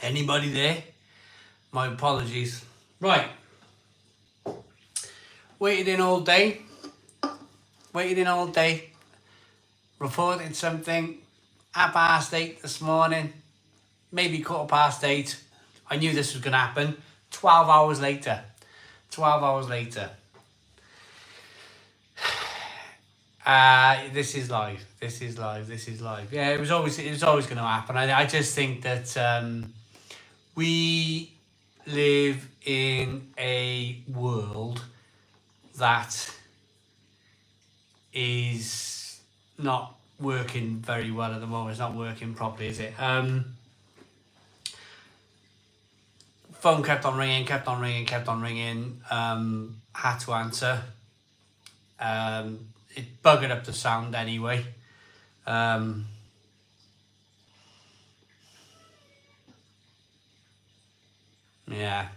Anybody there? My apologies. Right. Waited in all day. Reported something at 8:30 this morning. Maybe 8:15. I knew this was going to happen. 12 hours later. 12 hours later. This is live. Yeah, it was always going to happen. I just think that we live in a world that is not working very well at the moment. It's not working properly, is it? Phone kept on ringing. Had to answer. It buggered up the sound anyway. Yeah.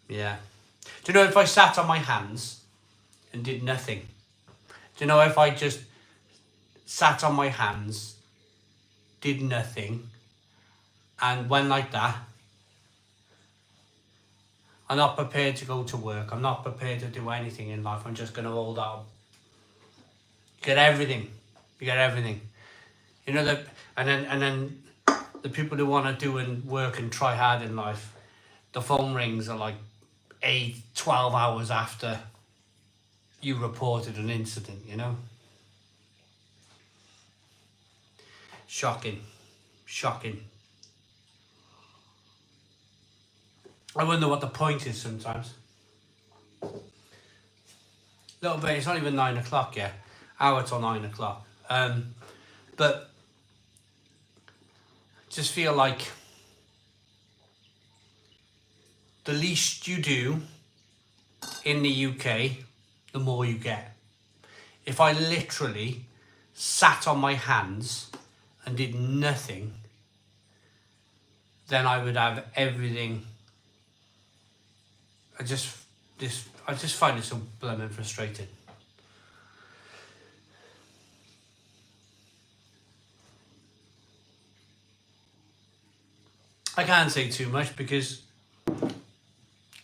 Do you know, if I sat on my hands and did nothing? Do you know, if I just sat on my hands, did nothing, and went like that, I'm not prepared to go to work. I'm not prepared to do anything in life. I'm just going to hold out. You get everything. You know, and then the people who want to do and work and try hard in life, the phone rings are like 12 hours after you reported an incident, you know? Shocking. I wonder what the point is sometimes. Little bit, it's not even 9 o'clock yet. Hour till 9 o'clock. But just feel like the least you do in the UK, the more you get. If I literally sat on my hands and did nothing, then I would have everything. I just find it so blooming frustrating. I can't say too much because,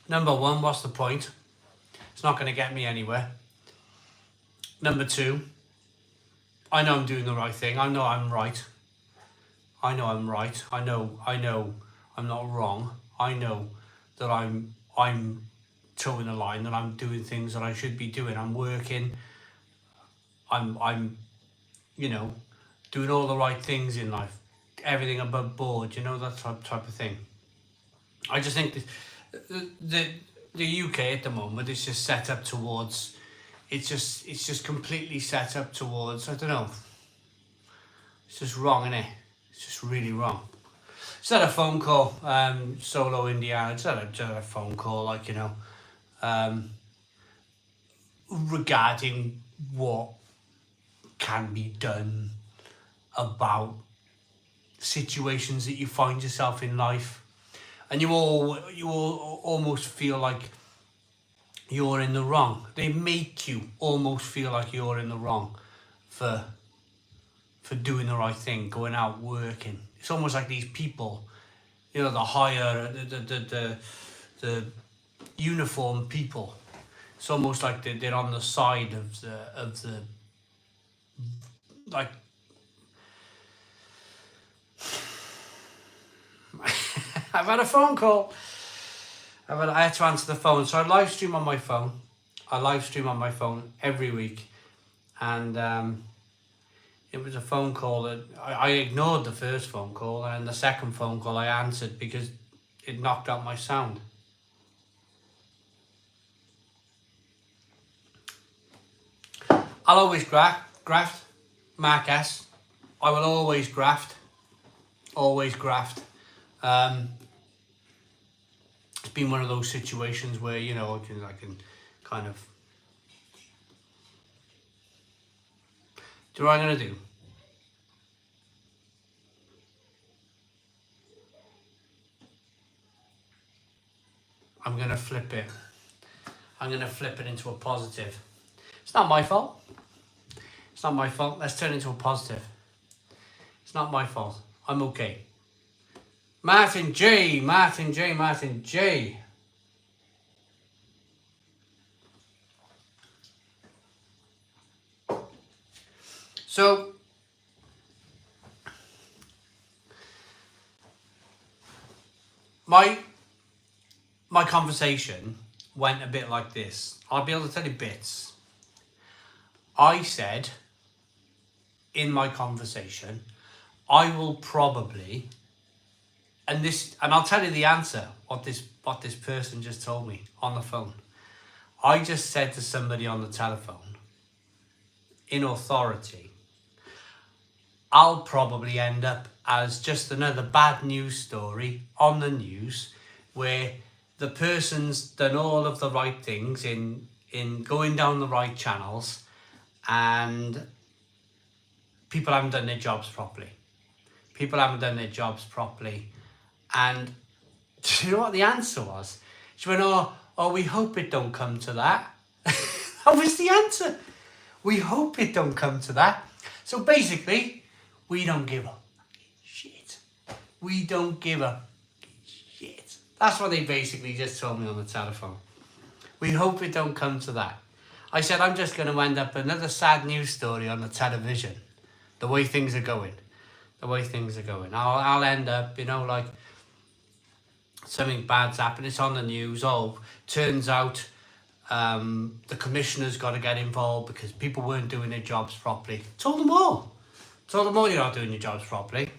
number one, what's the point? It's not going to get me anywhere. Number two, I know I'm doing the right thing. I know I'm right. I know I'm not wrong. I know that I'm towing the line, that I'm doing things that I should be doing. I'm working. I'm you know, doing all the right things in life. Everything above board, you know, that type of thing. I just think the UK at the moment is just set up towards, it's just completely set up towards, I don't know, it's just wrong, isn't it? It's just really wrong. Just had a phone call, Solo Indiana, just had a phone call, like, you know, regarding what can be done about situations that you find yourself in life, and you all almost feel like you're in the wrong. They make you almost feel like you're in the wrong for doing the right thing, going out working. It's almost like these people, you know, the higher the uniform people. It's almost like they're on the side of the like. I've had a phone call. I had to answer the phone, so I live stream on my phone. Every week, and it was a phone call that I ignored the first phone call, and the second phone call I answered because it knocked out my sound. I'll always graft, Mark S. I will always graft. It's been one of those situations where, you know, I can kind of. Do you know what I'm going to do? I'm going to flip it. I'm going to flip it into a positive. It's not my fault. It's not my fault. Let's turn it into a positive. It's not my fault. I'm okay. Martin J. Martin J. Martin J. So, my conversation went a bit like this. I'll be able to tell you bits. I said in my conversation, I will probably, and I'll tell you the answer, what this person just told me on the phone. I just said to somebody on the telephone, in authority, I'll probably end up as just another bad news story on the news where the person's done all of the right things in going down the right channels and people haven't done their jobs properly. People haven't done their jobs properly. And do you know what the answer was? She went, oh, we hope it don't come to that. That was the answer. We hope it don't come to that. So basically, we don't give a shit. We don't give a shit. That's what they basically just told me on the telephone. We hope it don't come to that. I said, I'm just going to end up another sad news story on the television. The way things are going. The way things are going. I'll end up, like something bad's happened. It's on the news. Oh, turns out the commissioner's got to get involved because people weren't doing their jobs properly. Told them all. Told them all you're not doing your jobs properly.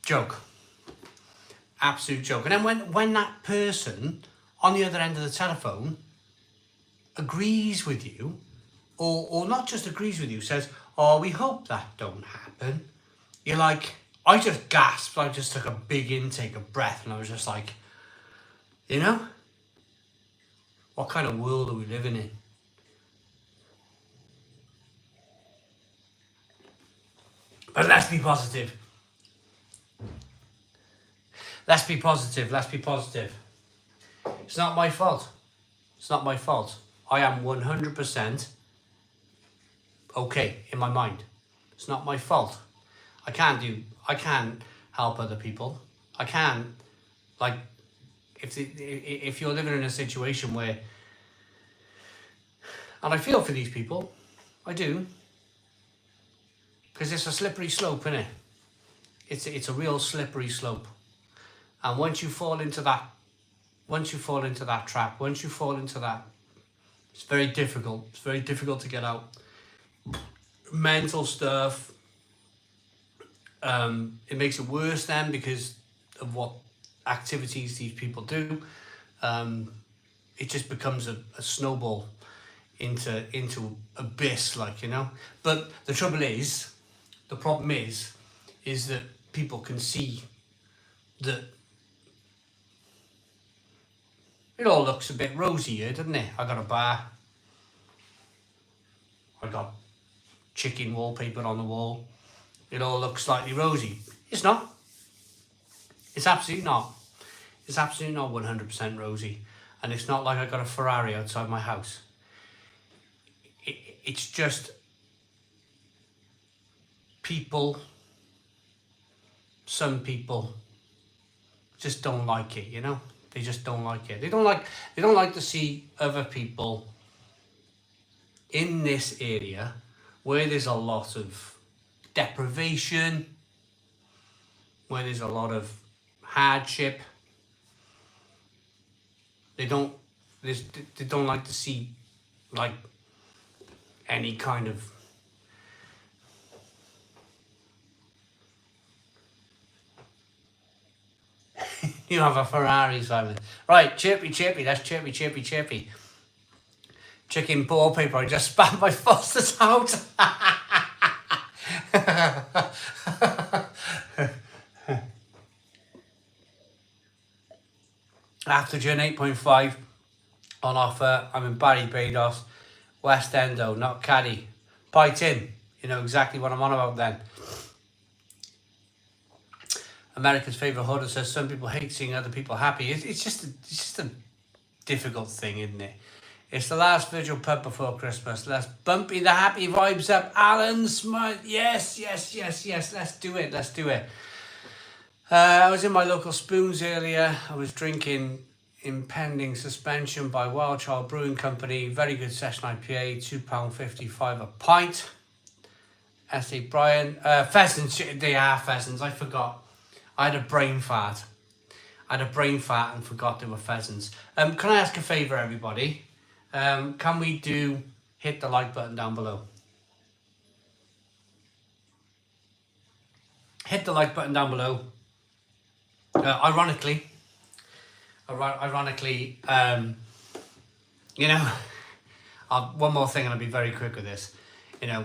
Joke. Absolute joke. And then when that person on the other end of the telephone agrees with you, or not just agrees with you, says, oh, we hope that don't happen. You're like, I just gasped. I just took a big intake of breath and I was just like, what kind of world are we living in? But let's be positive. Let's be positive. Let's be positive. It's not my fault. It's not my fault. I am 100% okay in my mind. It's not my fault. I can't help other people. I can, if you're living in a situation where, and I feel for these people, I do, because it's a slippery slope, isn't it? It's a real slippery slope, and once you fall into that trap, once you fall into that, it's very difficult. It's very difficult to get out. Mental stuff. It makes it worse then because of what activities these people do. It just becomes a snowball into abyss, But the problem is that people can see that it all looks a bit rosy here, doesn't it? I got a bar. I got chicken wallpaper on the wall. It all looks slightly rosy. It's not. It's absolutely not. It's absolutely not 100% rosy. And it's not like I got a Ferrari outside my house. It's just people, some people just don't like it, They just don't like it. They don't like to see other people in this area where there's a lot of deprivation, where there's a lot of hardship. They don't like to see any kind of you have a Ferrari, Simon. Right, chirpy, that's chirpy. Chicken wallpaper, I just spat my faucet out. Aftergen 8.5 on offer. I'm in Barry Bados, West Endo, not Caddy. Bite in. You know exactly what I'm on about then. America's favorite hoarder says some people hate seeing other people happy. It's just a difficult thing, isn't it? It's the last virtual pub before Christmas. Let's bumpy the happy vibes up. Alan Smith. Yes, yes, yes, yes. Let's do it. Let's do it. I was in my local Spoons earlier. I was drinking Impending Suspension by Wild Child Brewing Company. Very good session IPA. £2.55 a pint. S.A. Brian. Pheasants. They are pheasants. I forgot. I had a brain fart. And forgot they were pheasants. Can I ask a favour, everybody? Can we do hit the like button down below? Hit the like button down below. Ironically, you know, one more thing, and I'll be very quick with this. You know,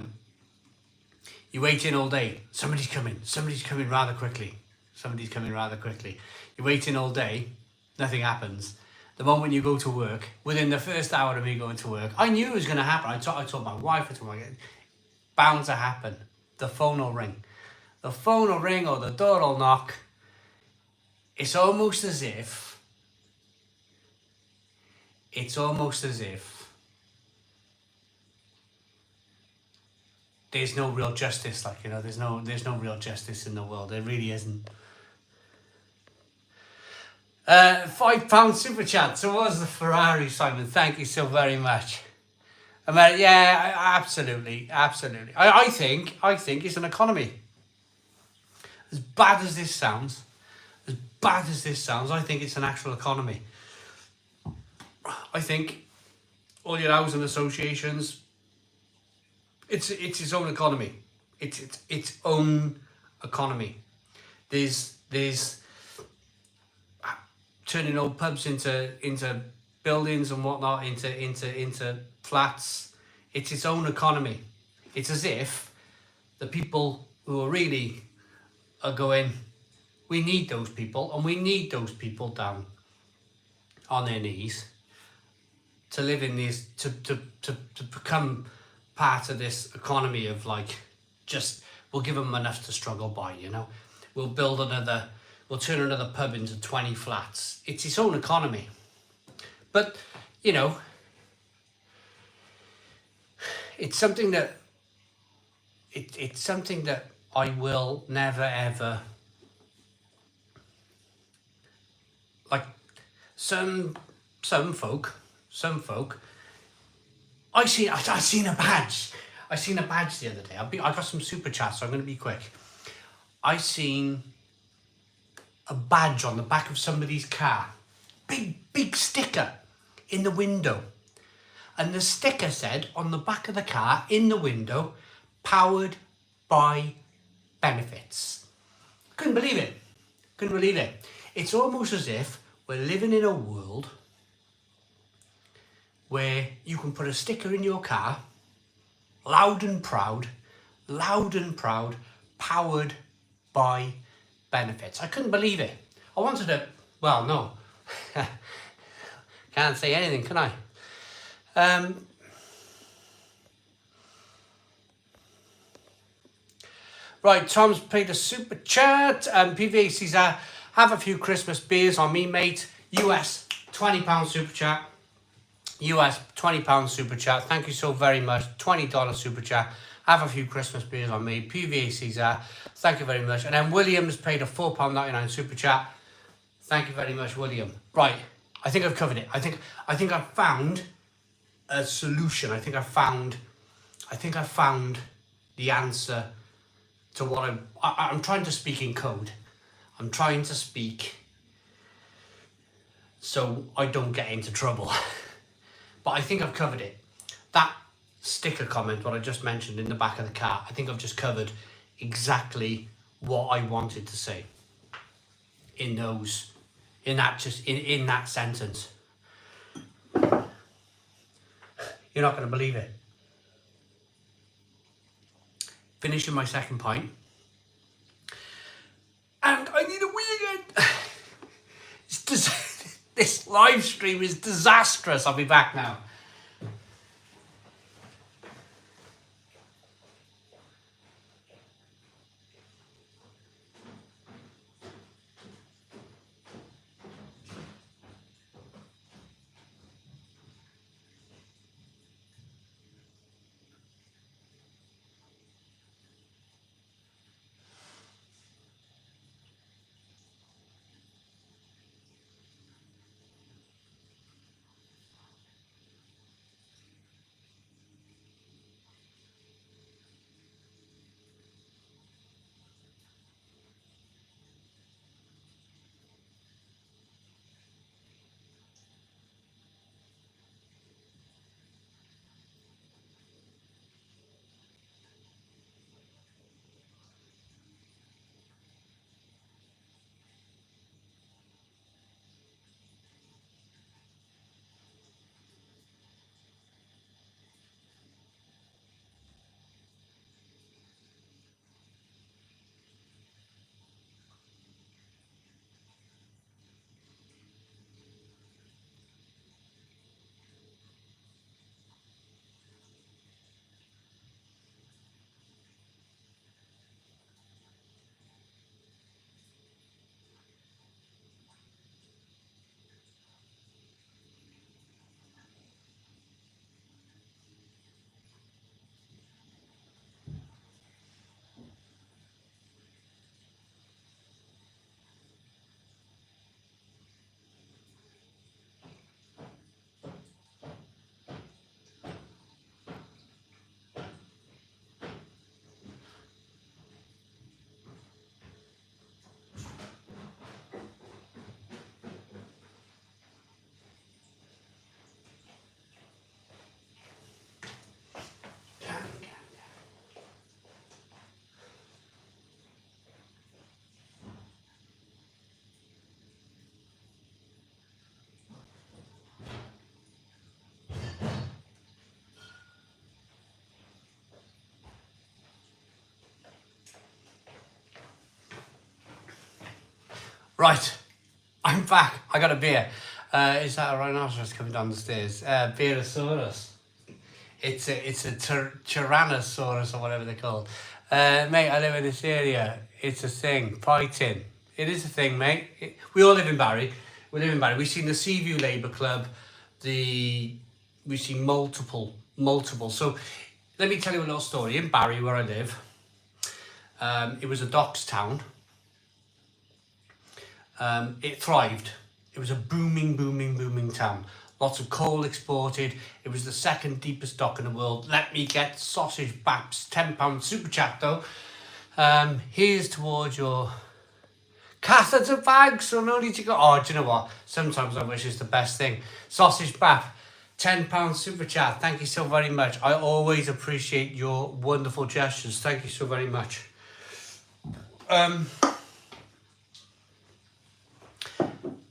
you wait in all day. Somebody's coming rather quickly. You wait in all day, nothing happens. The moment you go to work, within the first hour of me going to work, I knew it was going to happen. I told my wife, bound to happen. The phone will ring. The phone will ring or the door will knock. It's almost as if there's no real justice. Like, you know, there's no real justice in the world. There really isn't. £5 super chat. So what was the Ferrari, Simon? Thank you so very much. Yeah, absolutely. I think it's an economy. As bad as this sounds, I think it's an actual economy. I think all your housing associations, it's its own economy. It's its own economy. There's turning old pubs into buildings and whatnot, into flats. It's its own economy. It's as if the people who are really are going, we need those people, and we need those people down on their knees to live in these, to become part of this economy of, like, just, we'll give them enough to struggle by, you know. We'll turn another pub into 20 flats. It's its own economy. But, you know, it's something that I will never ever, like, some folk, I seen a badge. I seen a badge the other day. I got some super chats, so I'm going to be quick. I seen a badge on the back of somebody's car. Big sticker in the window. And the sticker said on the back of the car, in the window, powered by benefits. Couldn't believe it. It's almost as if we're living in a world where you can put a sticker in your car, loud and proud, powered by benefits. I couldn't believe it. I wanted to, well, no. Can't say anything, can I? Right, Tom's paid a super chat. PVA Caesar, have a few Christmas beers on me, mate. US £20 super chat. US £20 super chat. Thank you so very much. $20 super chat. Have a few Christmas beers on me. PVA Caesar, thank you very much. And then William's paid a £4.99 super chat. Thank you very much, William. Right, I think I've covered it. I think I've found a solution. I think I found the answer to what I'm trying to speak in code. I'm trying to speak so I don't get into trouble. But I think I've covered it. That sticker comment, what I just mentioned in the back of the car, I think I've just covered exactly what I wanted to say in that sentence. You're not going to believe it. Finishing my second pint. And I need a wee again. This live stream is disastrous. I'll be back now. Right, I'm back. I got a beer. Is that a rhinoceros coming down the stairs? Beerosaurus. It's a Tyrannosaurus or whatever they're called. Mate, I live in this area. It's a thing. Fighting. It is a thing, mate. We all live in Barry. We live in Barry. We've seen the Seaview Labour Club. We've seen multiple. So let me tell you a little story. In Barry, where I live, it was a docks town. It thrived. It was a booming town. Lots of coal exported. It was the second deepest dock in the world. Let me get sausage baps, £10 super chat though. Here's towards your catheter bag, so no need to go. Oh, do you know what? Sometimes I wish it's the best thing. Sausage bap, £10 super chat. Thank you so very much. I always appreciate your wonderful gestures. Thank you so very much.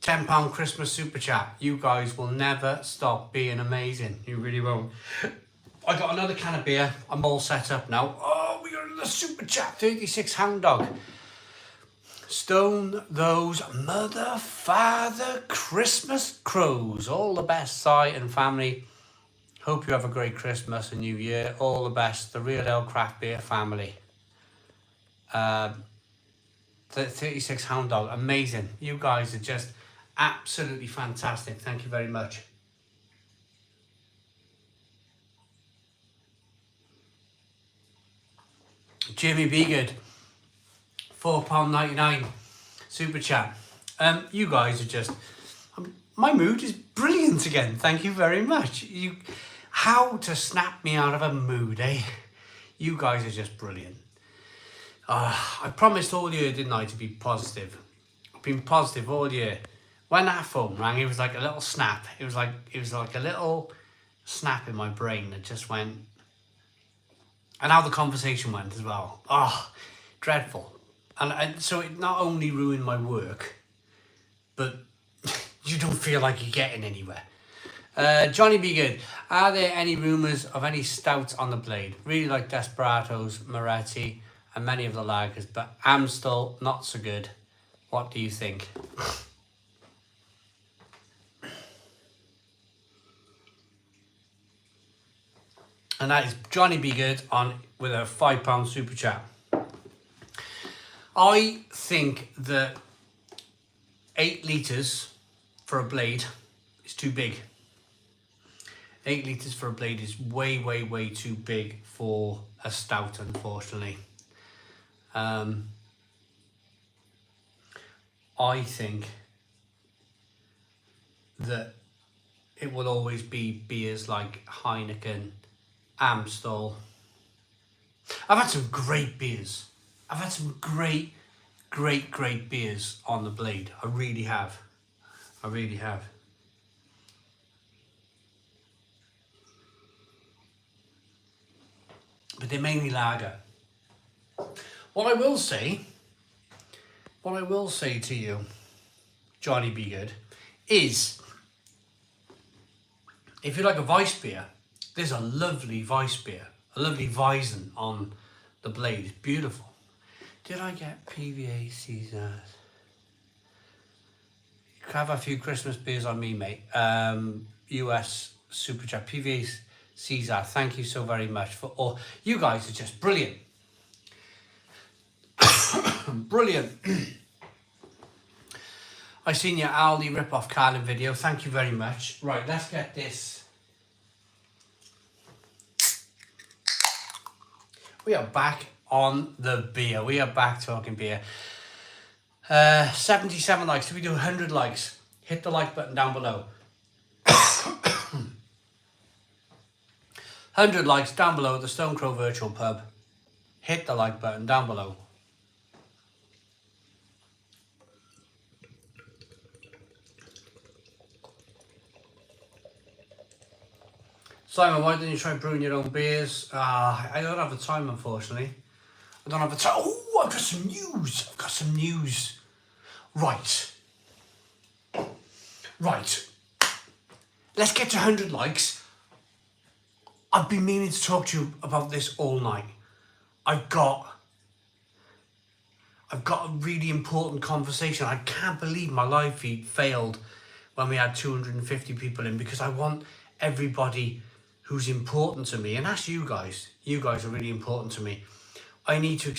£10 Christmas super chat. You guys will never stop being amazing. You really won't. I got another can of beer. I'm all set up now. Oh, we got another super chat. 36 Hound Dog. Stone those mother, father, Christmas crows. All the best, Si and family. Hope you have a great Christmas and New Year. All the best. The Real Ale Craft Beer family. 36 Hound Dog. Amazing. You guys are just absolutely fantastic. Thank you very much. Jimmy Begood, £4.99 super chat. You guys are just, my mood is brilliant again. Thank you very much. How to snap me out of a mood, eh? You guys are just brilliant. I promised all year, didn't I, to be positive. I've been positive all year. When that phone rang, it was like a little snap. It was like a little snap in my brain that just went. And how the conversation went as well. Oh, dreadful. And so it not only ruined my work, but you don't feel like you're getting anywhere. Johnny B. Good. Are there any rumours of any stouts on the blade? Really like Desperados, Moretti, and many of the lagers, but Amstel, not so good. What do you think? And that is Johnny B. Good with a £5 super chat. I think that 8 litres for a blade is too big. 8 litres for a blade is way too big for a stout, unfortunately. I think that it will always be beers like Heineken, Amstel. I've had some great beers. I've had some great beers on the blade. I really have. But they're mainly lager. What I will say to you, Johnny B. Good, is if you like a Weiss beer, there's a lovely Weiss beer, a lovely Weizen on the blade. It's beautiful. Did I get PVA Caesars? You can have a few Christmas beers on me, mate. US Super Chat, PVA Caesar, thank you so very much for all. You guys are just brilliant. Brilliant. I seen your Aldi rip-off Carlin video. Thank you very much. Right, let's get this. We are back on the beer. We are back talking beer. 77 likes. Did we do 100 likes? Hit the like button down below. 100 likes down below at the Stone Crow Virtual Pub. Hit the like button down below. Simon, why didn't you try brewing your own beers? I don't have the time, unfortunately. I don't have the time. Oh, I've got some news. Right. Let's get to 100 likes. I've been meaning to talk to you about this all night. I've got I've got a really important conversation. I can't believe my live feed failed when we had 250 people in, because I want everybody who's important to me, and that's you guys. You guys are really important to me. I need to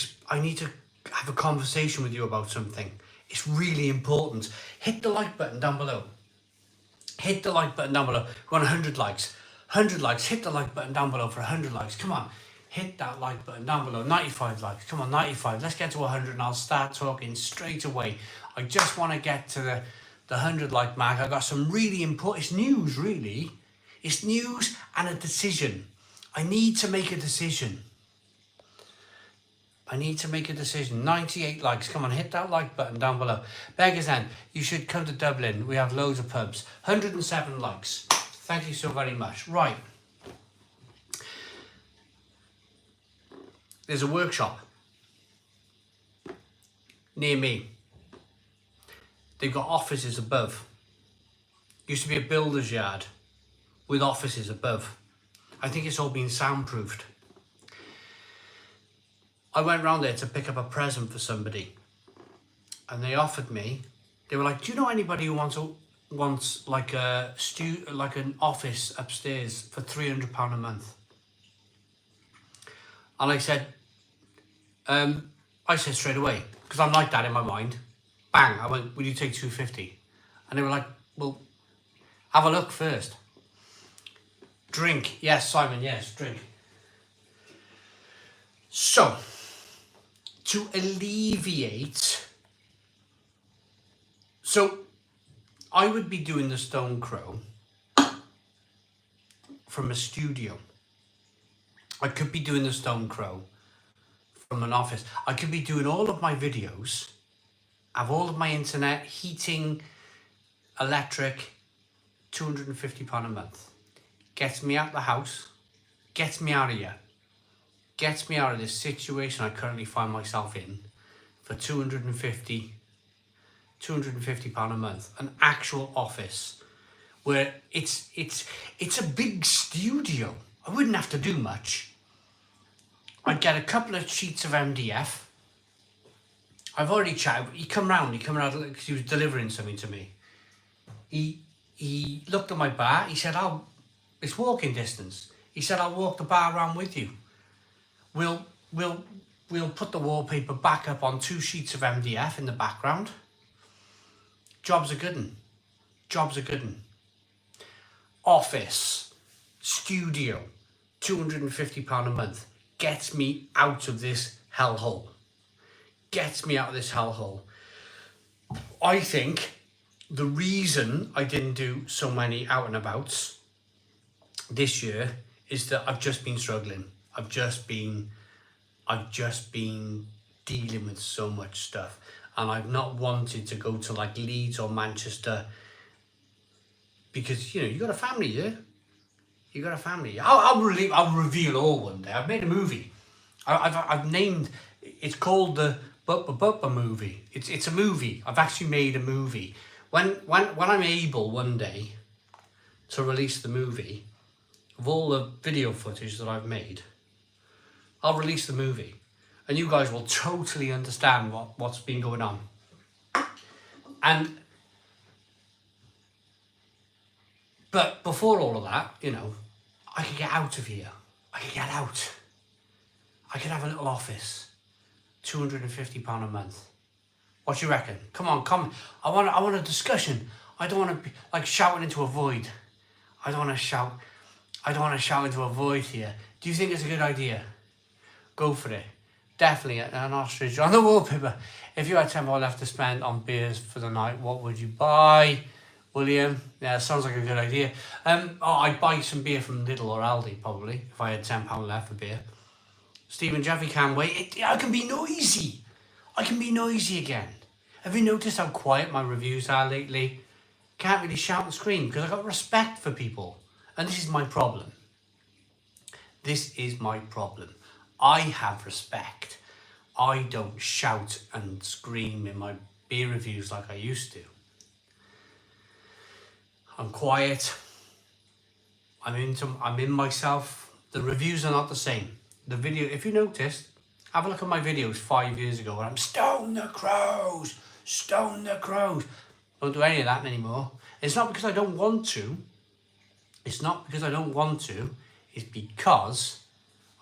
have a conversation with you about something. It's really important. Hit the like button down below. Hit the like button down below. We want 100 likes. 100 likes. Hit the like button down below for 100 likes. Come on. Hit that like button down below. 95 likes. Come on, 95. Let's get to 100 and I'll start talking straight away. I just want to get to the 100 like mark. I got some really important, it's news really. It's news and a decision. I need to make a decision. I need to make a decision. 98 likes. Come on, hit that like button down below. Beggars End, you should come to Dublin. We have loads of pubs. 107 likes. Thank you so very much. Right. There's a workshop near me. They've got offices above. Used to be a builder's yard with offices above. I think it's all been soundproofed. I went round there to pick up a present for somebody, and they offered me. They were like, "Do you know anybody who wants like like an office upstairs for £300 a month?" And I said straight away, because I'm like that in my mind. Bang! I went, "Will you take 250?" And they were like, "Well, have a look first." Drink, yes, Simon, yes, drink. So, to alleviate, so I would be doing the Stone Crow from a studio. I could be doing the Stone Crow from an office. I could be doing all of my videos, have all of my internet, heating, electric, £250 a month. Gets me out the house, gets me out of here. Gets me out of this situation I currently find myself in for £250 a month. An actual office where it's a big studio. I wouldn't have to do much. I'd get a couple of sheets of MDF. I've already chatted. He come round because he was delivering something to me. He looked at my bar. He said, "Oh, it's walking distance." He said, "I'll walk the bar around with you. We'll put the wallpaper back up on 2 sheets of MDF in the background." Job's a good one. Job's a good one. Office, studio, £250 a month. Gets me out of this hellhole. Gets me out of this hellhole. I think the reason I didn't do so many out and abouts this year is that I've just been struggling. I've just been dealing with so much stuff, and I've not wanted to go to like Leeds or Manchester because, you know, you got a family here. You got a family. I'll reveal all one day. I've made a movie. I've named. It's called the Buppa movie. It's a movie. I've actually made a movie. When I'm able one day to release the movie of all the video footage that I've made, I'll release the movie, and you guys will totally understand what's been going on. But before all of that, you know, I could get out of here. I could get out. I could have a little office, £250 a month. What do you reckon? Come on, come. I want a discussion. I don't want to be like shouting into a void. I don't want to shout into a void here. Do you think it's a good idea? Go for it. Definitely an ostrich on the wallpaper. If you had £10 left to spend on beers for the night, what would you buy, William? Yeah, sounds like a good idea. I'd buy some beer from Lidl or Aldi probably if I had £10 left for beer. Stephen Jeffy can't wait. I can be noisy. I can be noisy again. Have you noticed how quiet my reviews are lately? Can't really shout and scream because I've got respect for people. And this is my problem. This is my problem. I have respect. I don't shout and scream in my beer reviews like I used to. I'm quiet. I'm in myself. The reviews are not the same. The video, if you noticed, Have a look at my videos 5 years ago when I'm stone the crows, stone the crows. Don't do any of that anymore. It's not because I don't want to. It's not because I don't want to. It's because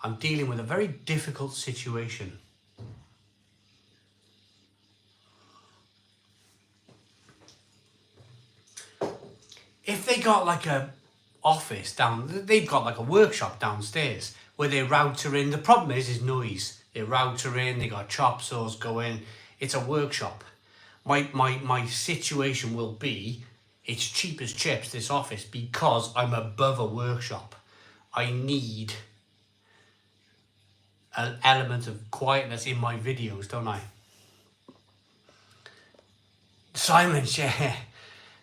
I'm dealing with a very difficult situation. If they got like a office down, they've got like a workshop downstairs where they router in. The problem is noise. They router in, they got chop saws going. It's a workshop. My situation will be, it's cheap as chips, this office, because I'm above a workshop. I need an element of quietness in my videos, don't I? Simon, yeah.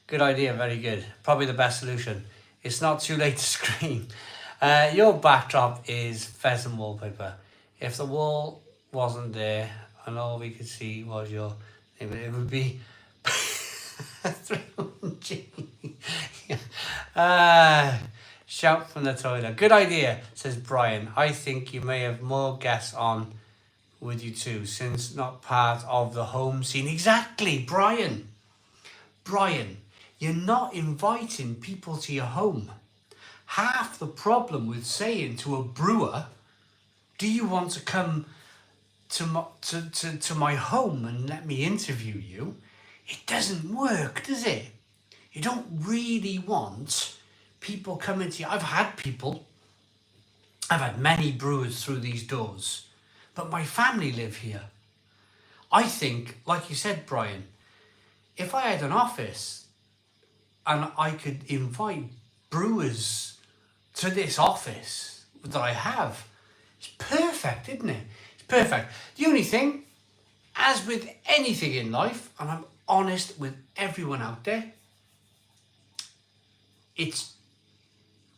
Good idea, very good. Probably the best solution. It's not too late to scream. Your backdrop is pheasant wallpaper. If the wall wasn't there and all we could see was your... It would be... Shout from the toilet. Good idea, says Brian. I think you may have more guests on with you too, since not part of the home scene. Exactly, Brian. Brian, you're not inviting people to your home. Half the problem with saying to a brewer, do you want to come to my home and let me interview you? It doesn't work, does it? You don't really want people coming to you. I've had many brewers through these doors, but my family live here. I think, like you said, Brian, if I had an office and I could invite brewers to this office that I have, it's perfect, isn't it? It's perfect. The only thing, as with anything in life, and I'm honest with everyone out there, it's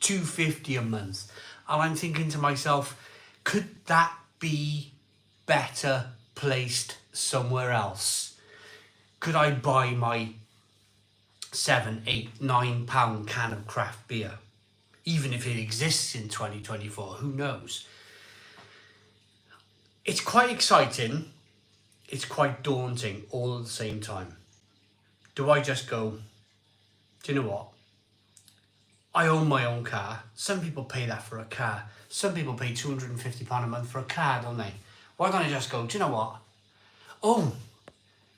$250 a month. And I'm thinking to myself, could that be better placed somewhere else? Could I buy my £7, £8, £9 can of craft beer? Even if it exists in 2024, who knows? It's quite exciting. It's quite daunting all at the same time. Do I just go, do you know what? I own my own car. Some people pay that for a car. Some people pay £250 a month for a car, don't they? Why don't I just go, do you know what? Oh,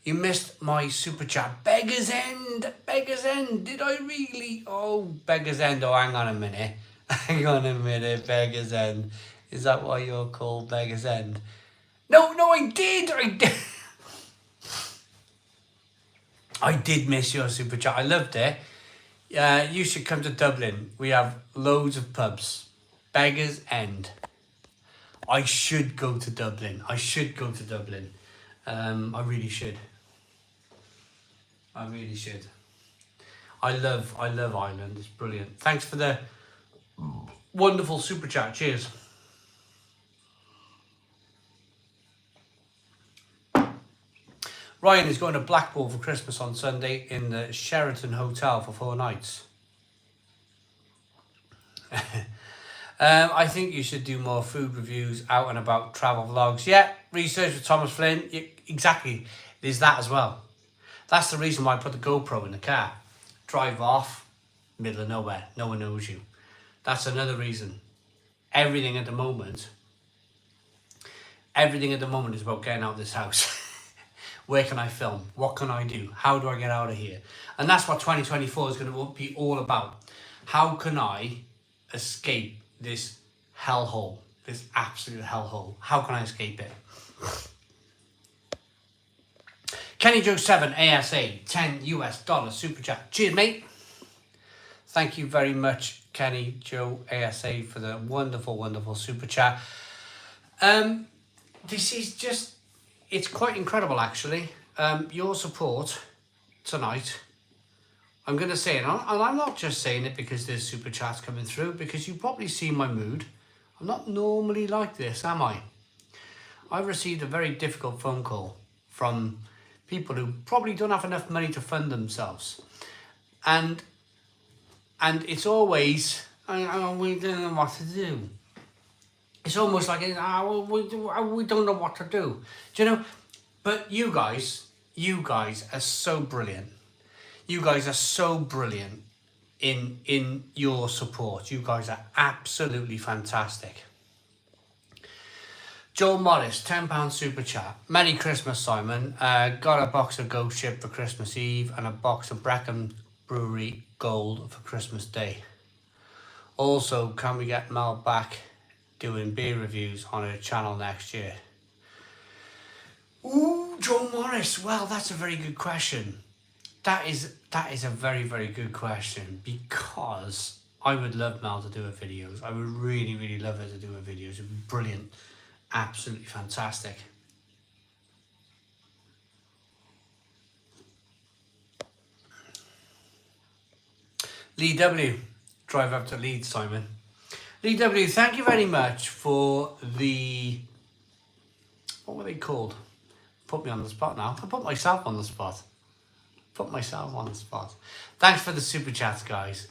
you missed my super chat. Beggar's End. Beggar's End. Did I really? Oh, Beggar's End. Oh, hang on a minute. Hang on a minute, Beggar's End. Is that why you're called Beggar's End? No, I did. I did miss your super chat. I loved it. You should come to Dublin. We have loads of pubs. Beggar's End. I should go to Dublin. I really should. I love Ireland. It's brilliant. Thanks for the wonderful super chat. Cheers. Ryan is going to Blackpool for Christmas on Sunday in the Sheraton Hotel for 4 nights. I think you should do more food reviews, out and about travel vlogs. Yeah, research with Thomas Flynn. Exactly. There's that as well. That's the reason why I put the GoPro in the car. Drive off, middle of nowhere. No one knows you. That's another reason. Everything at the moment is about getting out of this house. Where can I film? What can I do? How do I get out of here? And that's what 2024 is going to be all about. How can I escape this hellhole? This absolute hellhole. How can I escape it? Kenny Joe 7 ASA $10 US super chat. Cheers, mate. Thank you very much, Kenny Joe ASA, for the wonderful super chat. This is just, it's quite incredible, actually. Your support tonight, I'm going to say it, and I'm not just saying it because there's super chats coming through, because you've probably seen my mood. I'm not normally like this, am I? I've received a very difficult phone call from people who probably don't have enough money to fund themselves. And it's always, we don't know what to do. It's almost like, we don't know what to do. Do you know? But you guys are so brilliant. You guys are so brilliant in your support. You guys are absolutely fantastic. Joel Morris, £10 super chat. Merry Christmas, Simon. Got a box of Ghost Ship for Christmas Eve and a box of Brecon Brewery Gold for Christmas Day. Also, can we get Mel back doing beer reviews on her channel next year? Ooh, Joel Morris. Well, that's a very good question. That is a very, very good question, because I would love Mel to do her videos. I would really, really love her to do her videos. It would be brilliant. Absolutely fantastic. Lee W. Drive up to Leeds, Simon. Lee W, thank you very much for the... What were they called? Put me on the spot now. I put myself on the spot. Thanks for the super chats, guys.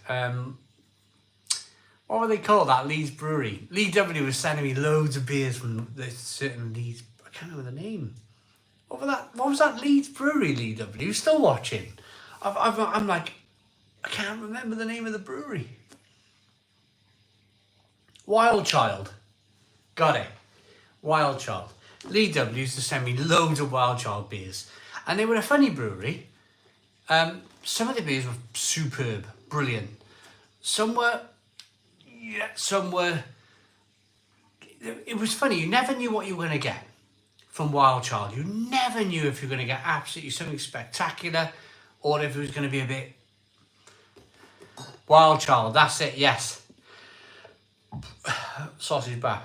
What were they called? That Leeds Brewery. Lee W was sending me loads of beers from this certain Leeds. I can't remember the name. What was that Leeds Brewery, Lee W? You still watching? I'm like, I can't remember the name of the brewery. Wild Child. Got it. Wild Child. Lee W used to send me loads of Wild Child beers. And they were a funny brewery. Some of the beers were superb, brilliant. Some were... It was funny. You never knew what you were going to get from Wild Child. You never knew if you were going to get absolutely something spectacular or if it was going to be a bit... Wild Child, that's it, yes. Sausage Bap.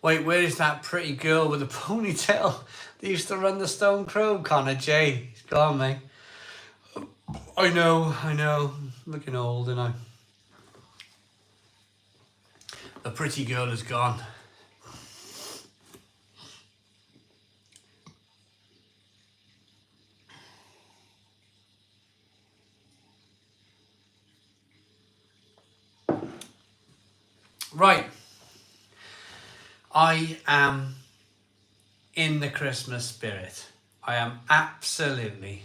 Wait, where is that pretty girl with the ponytail that used to run the Stone Crow? Connor J. He's gone, mate. I know. Looking old, and I. The pretty girl is gone. Right. I am in the Christmas spirit. I am absolutely.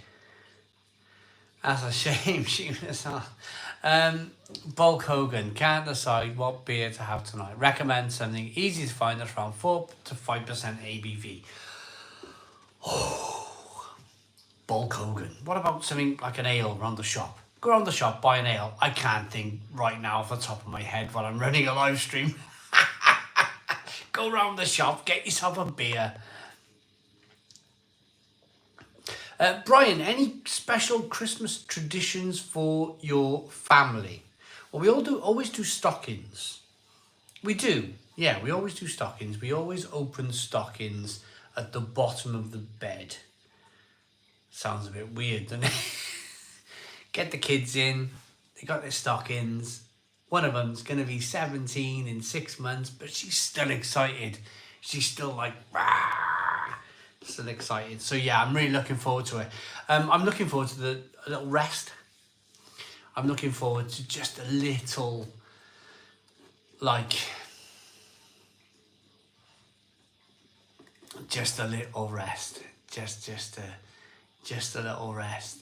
That's a shame she was on. Bulk Hogan can't decide what beer to have tonight. Recommend something easy to find that's around 4 to 5% ABV. Oh, Bulk Hogan. What about something like an ale around the shop? Go around the shop, buy an ale. I can't think right now off the top of my head while I'm running a live stream. Go around the shop, get yourself a beer. Brian, any special Christmas traditions for your family? Well, we always do stockings. We do, yeah, we always do stockings. We always open stockings at the bottom of the bed. Sounds a bit weird, doesn't it? Get the kids in, they got their stockings. One of them's going to be 17 in 6 months, but she's still excited. She's still like, rah! Still excited. So yeah, I'm really looking forward to it. I'm looking forward to a little rest. I'm looking forward to just a little, like, just a little rest. Just a little rest.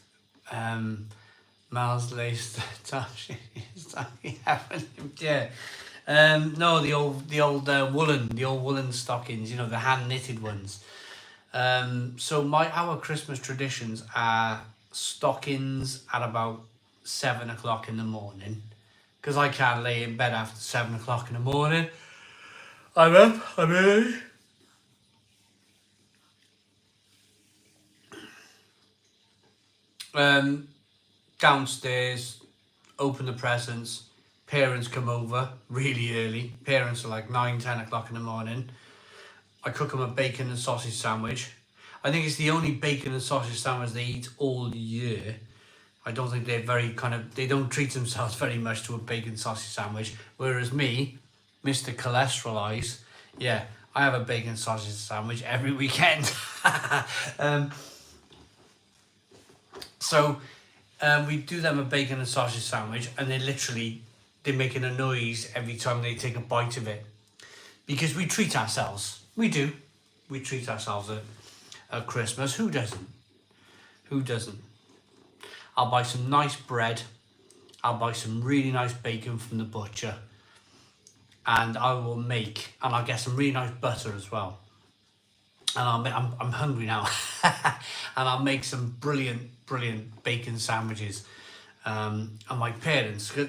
Miles laced top yeah. No, the old woolen stockings, you know, the hand knitted ones. So our Christmas traditions are stockings at about 7 o'clock in the morning, because I can't lay in bed after 7 o'clock in the morning. I'm up, I'm early. Downstairs, open the presents. Parents come over really early. Parents are like 9-10 o'clock in the morning. I cook them a bacon and sausage sandwich. I think it's the only bacon and sausage sandwich they eat all year. I don't think they're they don't treat themselves very much to a bacon sausage sandwich. Whereas me, Mr. Cholesterol Eyes, yeah, I have a bacon sausage sandwich every weekend. So we do them a bacon and sausage sandwich, and they're making a noise every time they take a bite of it. because we treat ourselves. We do. We treat ourselves at Christmas. Who doesn't? Who doesn't? I'll buy some nice bread. I'll buy some really nice bacon from the butcher. And I will make, and I'll get some really nice butter as well. And I'm hungry now. And I'll make some brilliant bacon sandwiches. And my parents are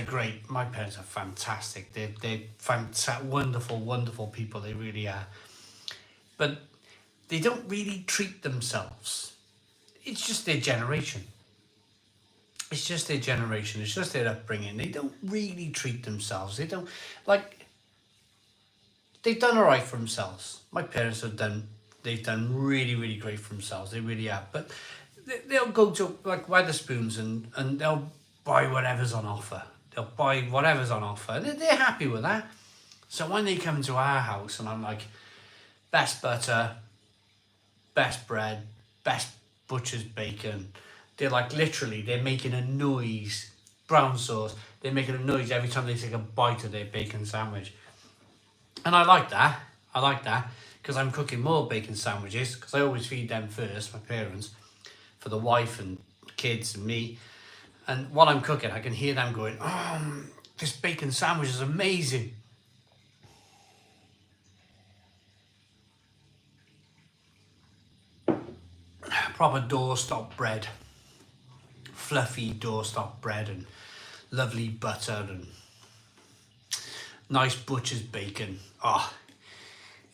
great. My parents are fantastic. They're wonderful people. They really are. But they don't really treat themselves. It's just their generation. It's just their generation. It's just their upbringing. They don't really treat themselves. They don't, like, they've done all right for themselves. My parents they've done really great for themselves. They really have. But they'll go to, like, Wetherspoons and they'll buy whatever's on offer. They'll buy whatever's on offer. They're happy with that. So when they come to our house and I'm like, best butter, best bread, best butcher's bacon, they're like, literally, they're making a noise. Brown sauce, they're making a noise every time they take a bite of their bacon sandwich. And I like that. I like that because I'm cooking more bacon sandwiches because I always feed them first, my parents, for the wife and kids and me. And while I'm cooking, I can hear them going, this bacon sandwich is amazing. Proper doorstop bread. Fluffy doorstop bread and lovely butter and nice butcher's bacon. Oh,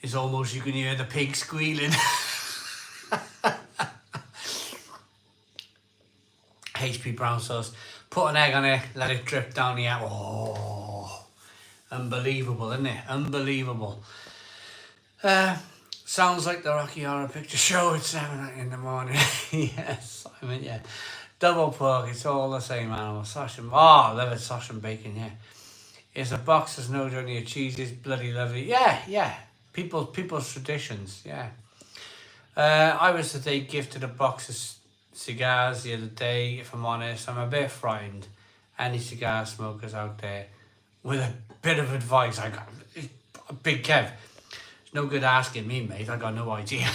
it's almost, you can hear the pig squealing. HP brown sauce. Put an egg on it, let it drip down the out. Oh, unbelievable, isn't it? Unbelievable. Sounds like the Rocky Horror Picture Show at 7 in the morning. Yes, I mean, yeah. Double pork, it's all the same animal. Sausage, I love it, sausage and bacon, yeah. It's a box, there's no journey of cheese, it's bloody lovely. Yeah. People's traditions, yeah. I was today gifted a box of cigars the other day, if I'm honest. I'm a bit frightened. Any cigar smokers out there with a bit of advice, I got Big Kev. It's no good asking me, mate. I got no idea.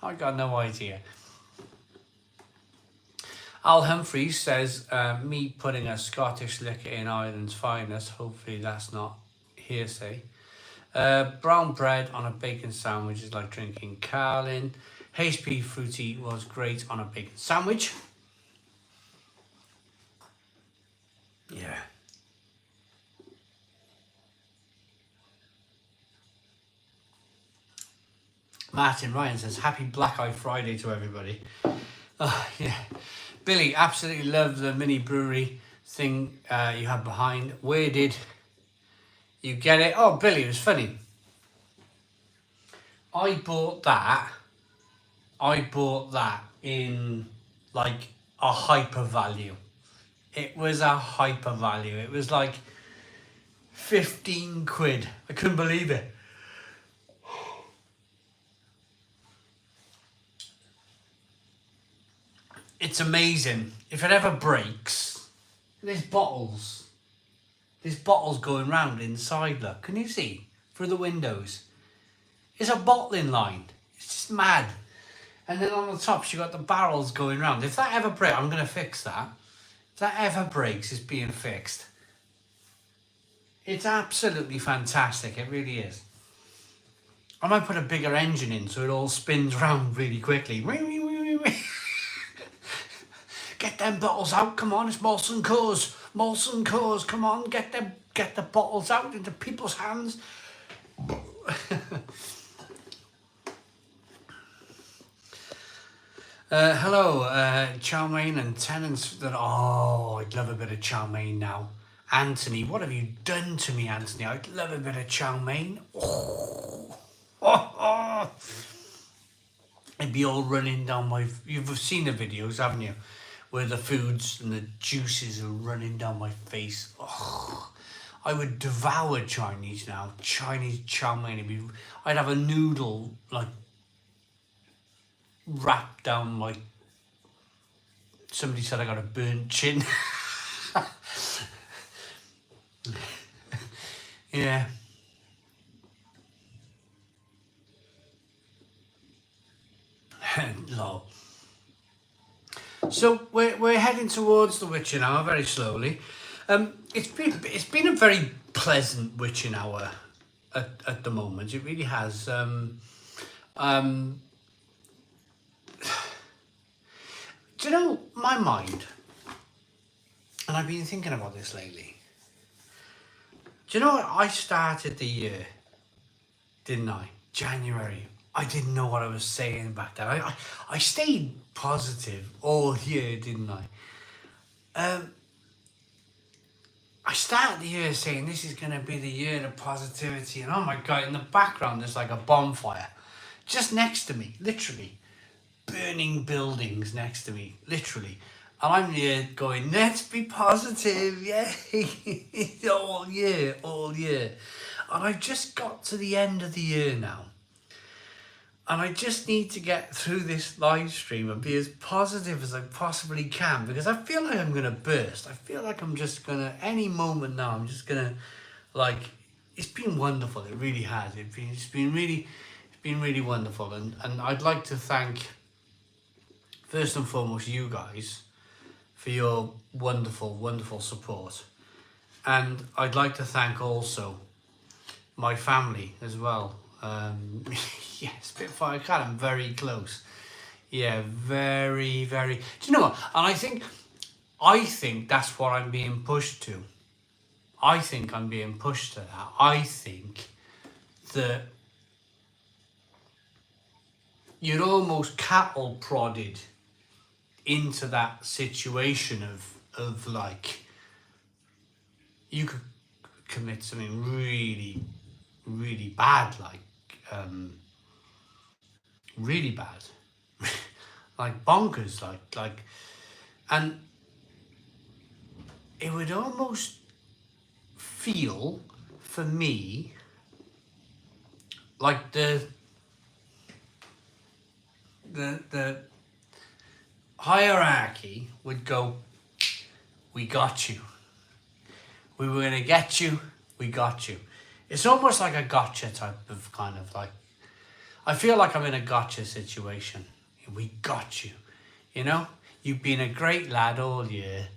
I got no idea. Al Humphreys says, me putting a Scottish liquor in Ireland's finest. Hopefully that's not hearsay. Brown bread on a bacon sandwich is like drinking Carlin. HP Fruity was great on a bacon sandwich. Yeah. Martin Ryan says, happy Black Eye Friday to everybody. Oh, yeah. Billy, absolutely love the mini brewery thing you have behind. Where did you get it? Oh, Billy, it was funny. I bought that in like a hyper value. It was a hyper value. It was like 15 quid. I couldn't believe it. It's amazing. If it ever breaks, there's bottles. There's bottles going round inside, look. Can you see? Through the windows. It's a bottling line. It's just mad. And then on the top, you got the barrels going round. If that ever breaks, I'm going to fix that. If that ever breaks, it's being fixed. It's absolutely fantastic. It really is. I might put a bigger engine in so it all spins round really quickly. Get them bottles out, come on, it's Molson Coors. Molson Coors, come on, get the bottles out into people's hands. Hello, chow mein and tenants that, I'd love a bit of chow mein now. Anthony, what have you done to me, Anthony? I'd love a bit of chow mein. It'd be all running down my, you've seen the videos, haven't you? Where the foods and the juices are running down my face. Oh, I would devour Chinese now. Chinese chow mein. I'd have a noodle like wrapped down my. Somebody said I got a burnt chin. Yeah. Lol. So we're heading towards the witching hour very slowly. It's been a very pleasant witching hour at the moment. It really has. Do you know my mind? And I've been thinking about this lately. Do you know what? I started the year, didn't I? January. I didn't know what I was saying back then. I stayed positive all year, didn't I? I started the year saying this is going to be the year of positivity, and oh my god, in the background there's like a bonfire just next to me, literally. Burning buildings next to me, literally. And I'm here going, let's be positive, yay! all year. And I've just got to the end of the year now. And I just need to get through this live stream and be as positive as I possibly can, because I feel like I'm going to burst. I feel like I'm just going to, any moment now, I'm just going to, like, it's been wonderful. It really has. It's been really wonderful. And I'd like to thank, first and foremost, you guys for your wonderful support. And I'd like to thank also my family as well. Yeah, Spitfire Cat, I'm very close. Yeah, very. Do you know what? And I think that's what I'm being pushed to. I think I'm being pushed to that. I think that you're almost cattle prodded into that situation of like, you could commit something really bad, like really bad, like bonkers, like, and it would almost feel for me like the hierarchy would go, we got you. We were gonna get you, we got you. It's almost like a gotcha type of kind of like, I feel like I'm in a gotcha situation. We got you. You know? You've been a great lad all year,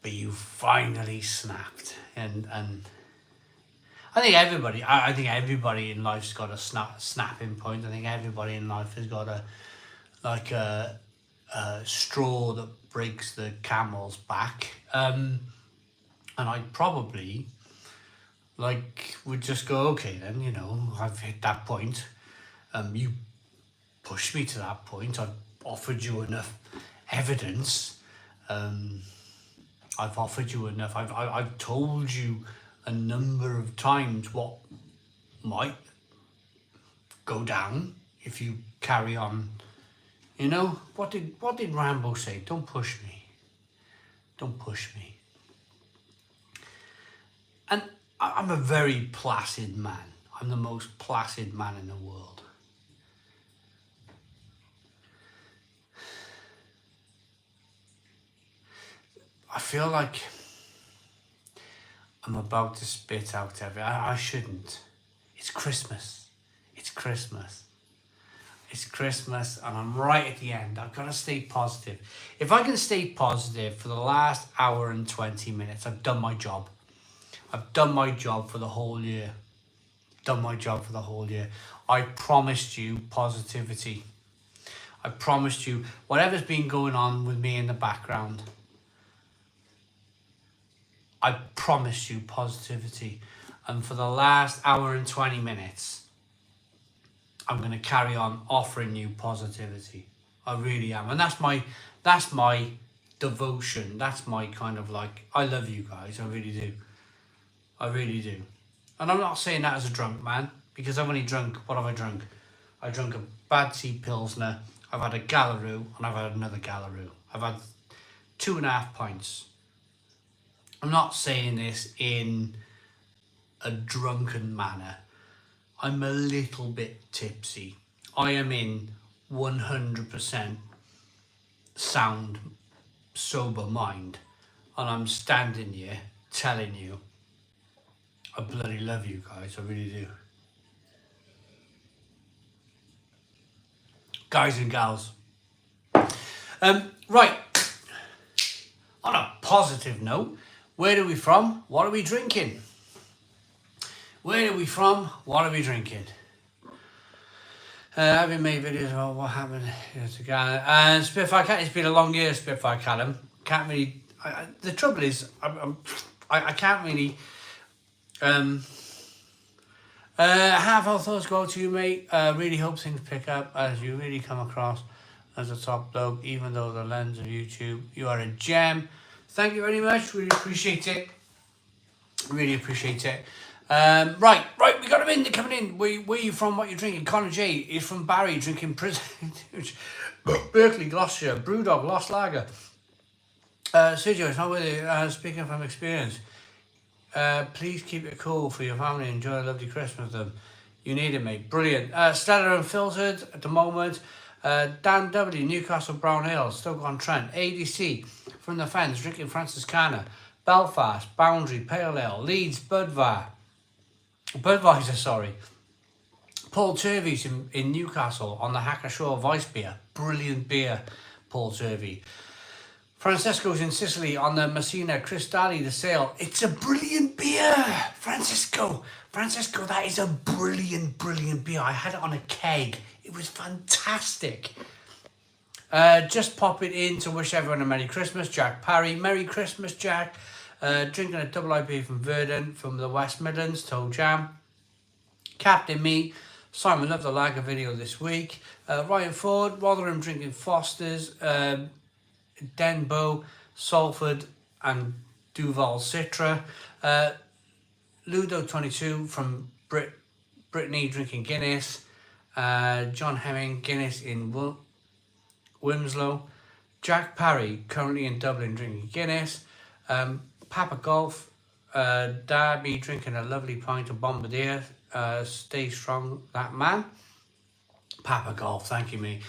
but you finally snapped. And I think everybody in life's got a snapping point. I think everybody in life has got a straw that breaks the camel's back. And I probably would just go, okay then, you know, I've hit that point. You pushed me to that point. I've offered you enough evidence. I've offered you enough. I've told you a number of times what might go down if you carry on. You know, what did Rambo say? Don't push me. Don't push me. And I'm a very placid man. I'm the most placid man in the world. I feel like I'm about to spit out everything. I shouldn't. It's Christmas. It's Christmas. It's Christmas and I'm right at the end. I've got to stay positive. If I can stay positive for the last hour and 20 minutes, I've done my job. I've done my job for the whole year. Done my job for the whole year. I promised you positivity. I promised you whatever's been going on with me in the background. I promised you positivity. And for the last hour and 20 minutes, I'm going to carry on offering you positivity. I really am. And that's my devotion. That's my kind of like, I love you guys. I really do. I really do. And I'm not saying that as a drunk man, because I've only drunk, what have I drunk? I drunk a Bad Seed Pilsner, I've had a Gallaroo, and I've had another Gallaroo. I've had 2.5 pints. I'm not saying this in a drunken manner. I'm a little bit tipsy. I am in 100% sound, sober mind. And I'm standing here telling you, I bloody love you guys, I really do. guys and gals. Right, on a positive note, where are we from? What are we drinking? Where are we from? What are we drinking? Having made videos about what happened to Callum. And Spitfire Callum, it's been a long year, Spitfire Callum. Can't really. The trouble is, I can't really. Have our thoughts go out to you, mate. Really hope things pick up as you really come across as a top dog, even though the lens of YouTube, you are a gem. Thank you very much. Really appreciate it. Really appreciate it. Right, we got him in. They're coming in. Where are you from? What you drinking? Connor J is from Barry, drinking prison. Berkeley, Gloucestershire, Brewdog, Lost Lager. Sergio, it's not with you. Speaking from experience, please keep it cool for your family. Enjoy a lovely Christmas with them. You need it, mate. Brilliant. Stella Unfiltered at the moment. Dan W, Newcastle Brown Ale, Stoke-on-Trent. ADC from the fans, drinking Franciscana. Belfast, Boundary, Pale Ale. Leeds, Budweiser, sorry. Paul Turvey's in Newcastle on the Hacker-Shaw Vice beer. Brilliant beer, Paul Turvey. Francesco's in Sicily on the Messina Cristalli, the sale. It's a brilliant beer, Francesco, that is a brilliant beer. I had it on a keg. It was fantastic. Just pop it in to wish everyone a Merry Christmas. Jack Parry, Merry Christmas, Jack. Drinking a double IPA from Verdant from the West Midlands, Toe Jam. Captain Me, Simon loved the lager video this week. Ryan Ford, Rotherham drinking Foster's. Denbo, Salford and Duval Citra. Ludo 22 from Brittany drinking Guinness. John Hemming, Guinness in Wimslow. Jack Parry, currently in Dublin drinking Guinness. Papa Golf, Darby drinking a lovely pint of Bombardier. Stay strong, that man. Papa Golf, thank you, me.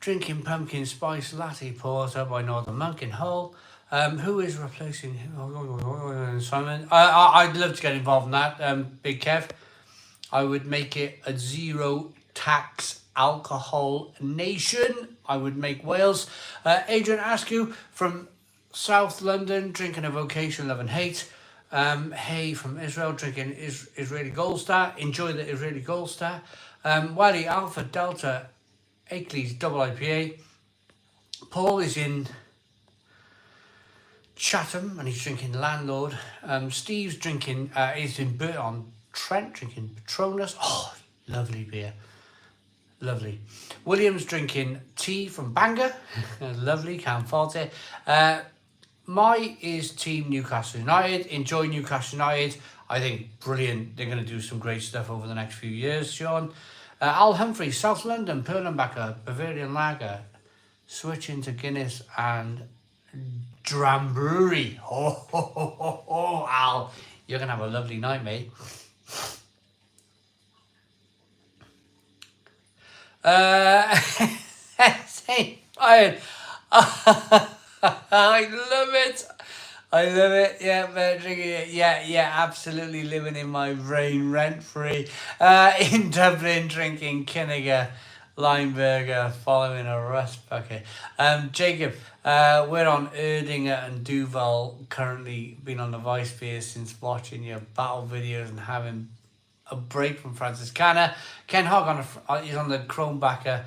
Drinking pumpkin spice latte porter by Northern Monk in Hull. Who is replacing Simon? I'd love to get involved in that, Big Kev. I would make it a zero tax alcohol nation. I would make Wales. Adrian Askew from South London, drinking a Vocation Love and Hate. Hay from Israel, drinking Israeli Gold Star. Enjoy the Israeli Gold Star. Wiley Alpha Delta Akeley's double IPA. Paul is in Chatham and he's drinking Landlord. Steve's drinking, is in Burton-on-Trent, drinking Patronus. Oh, lovely beer. Lovely. William's drinking tea from Bangor. Lovely, can't fault it. My is Team Newcastle United. Enjoy Newcastle United. I think brilliant. They're going to do some great stuff over the next few years, Sean. Al Humphrey, South London, Perlenbacher, Bavarian Lager, switching to Guinness and Drambury. Oh, Al, you're going to have a lovely night, mate. I love it. Yeah, drinking it. Yeah, absolutely living in my brain rent free. In Dublin, drinking Kinniger, Limeberger, following a rust bucket. Jacob, we're on Erdinger and Duval. Currently been on the Vice beer since watching your battle videos and having a break from Franciscana. Ken Hogg he's on the Kronbacher,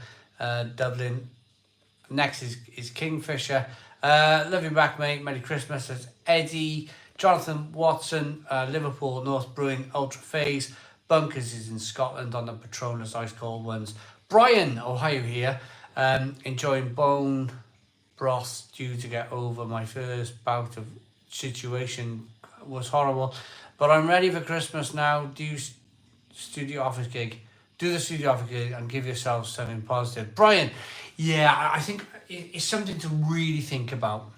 Dublin. Next is Kingfisher. Love you back, mate. Merry Christmas. That's Eddie. Jonathan Watson, Liverpool North Brewing Ultra Phase. Bunkers is in Scotland on the Patronus Ice Cold ones. Brian, Ohio here. Enjoying bone broth due to get over my first bout of situation was horrible. But I'm ready for Christmas now. Do the studio office gig and give yourself something positive. Brian, yeah, I think it's something to really think about.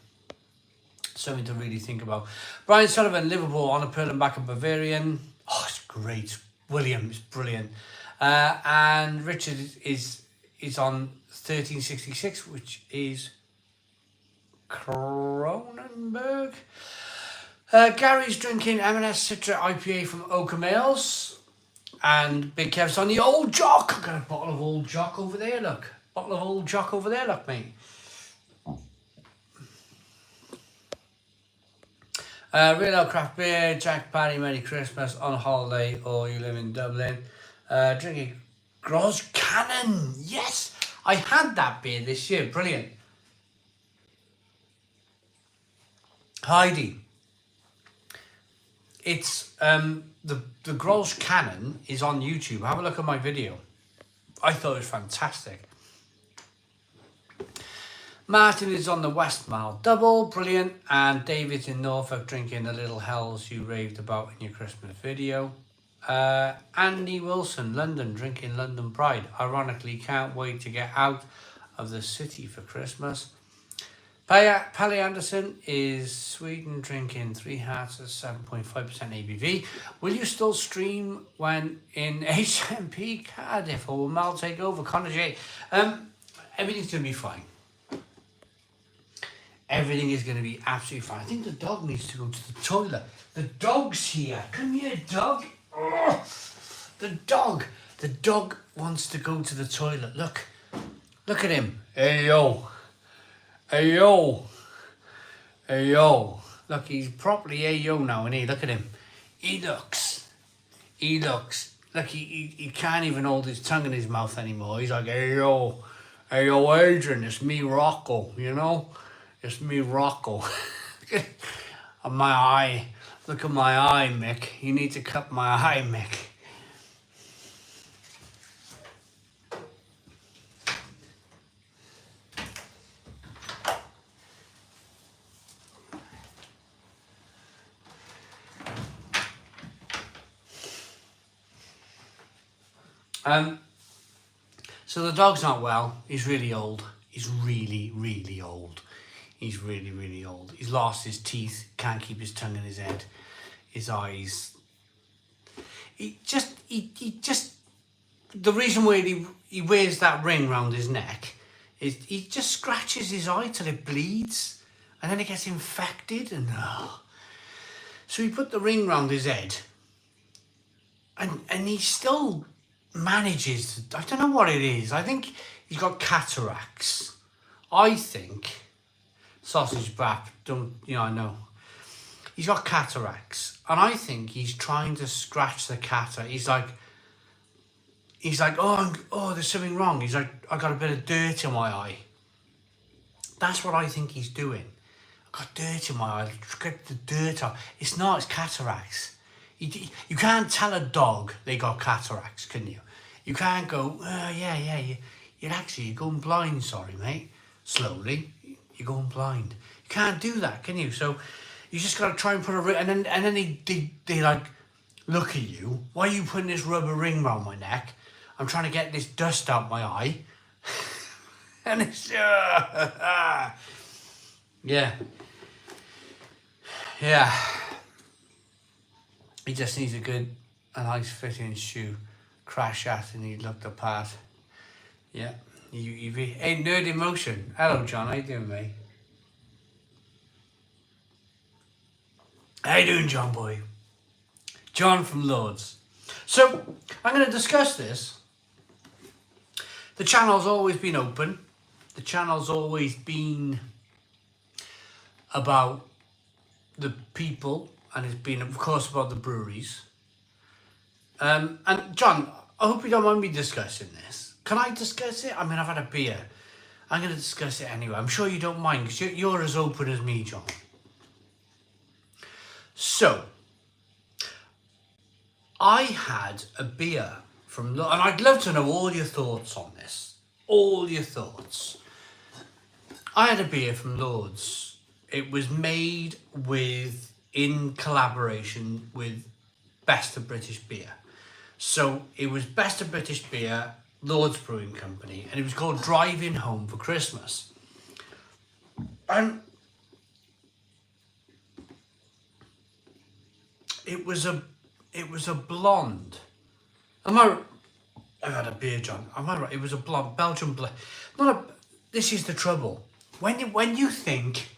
Brian Sullivan, Liverpool on a Perlenbacher Bavarian. Oh, it's great. William is brilliant. And Richard is on 1366, which is Cronenberg. Gary's drinking M&S Citra IPA from Oakham Ales. And Big Kev's on the Old Jock. I've got a bottle of Old Jock over there, look. Bottle of Old Jock over there, look, mate. Real old craft beer, Jack Barry, Merry Christmas, on holiday, or you live in Dublin. Drinking Gros Cannon. Yes, I had that beer this year. Brilliant. Heidi. It's the Gros Cannon is on YouTube. Have a look at my video. I thought it was fantastic. Martin is on the West Mile Double, brilliant. And David's in Norfolk drinking the Little Hells you raved about in your Christmas video. Andy Wilson, London, drinking London Pride. Ironically, can't wait to get out of the city for Christmas. Pally Anderson is Sweden, drinking 3 Hearts at 7.5% ABV. Will you still stream when in HMP Cardiff, or will Mal take over? Connor J. Everything's going to be fine. Everything is going to be absolutely fine. I think the dog needs to go to the toilet. The dog's here. Come here, dog. Oh, the dog wants to go to the toilet. Look at him. Hey yo. Look, he's properly hey yo now, isn't he? Look at him. He looks. Look, he can't even hold his tongue in his mouth anymore. He's like, hey yo, Adrian, it's me, Rocco. You know, it's me, Rocco. And my eye. Look at my eye, Mick. You need to cut my eye, Mick. So the dog's not well. He's really old. He's really, really old. He's really, really old. He's lost his teeth. Can't keep his tongue in his head. His eyes. He just. The reason why he wears that ring round his neck is he just scratches his eye till it bleeds, and then it gets infected, and so he put the ring round his head, and he still manages to, I don't know what it is. I think he's got cataracts. I think sausage bap. I know. He's got cataracts, and I think he's trying to scratch the cataract. He's like, oh, there's something wrong. He's like, I got a bit of dirt in my eye. That's what I think he's doing. I got dirt in my eye. Get the dirt off. It's not. It's cataracts. You can't tell a dog they got cataracts, can you? You can't go, you're going blind, sorry, mate. Slowly, you're going blind. You can't do that, can you? So you just got to try and put a ring, and then they like, look at you. Why are you putting this rubber ring around my neck? I'm trying to get this dust out my eye. And it's, yeah. He just needs a nice fitting shoe. Crash at and he looked apart. Yeah. Hey, Nerd Emotion. Hello, John. How you doing, mate? How you doing, John boy? John from Lords. So, I'm going to discuss this. The channel's always been open. The channel's always been about the people, and it's been, of course, about the breweries. And John, I hope you don't mind me discussing this. Can I discuss it? I mean, I've had a beer. I'm going to discuss it anyway. I'm sure you don't mind, because you're as open as me, John. So, I had a beer from, and I'd love to know all your thoughts on this. All your thoughts. I had a beer from Lords. It was made in collaboration with Best of British Beer. So it was Best of British Beer, Lords Brewing Company, and it was called Driving Home for Christmas. And it was a blonde. I've had a beer, John. Am I right? It was a blonde, Belgian blonde. This is the trouble. When you think,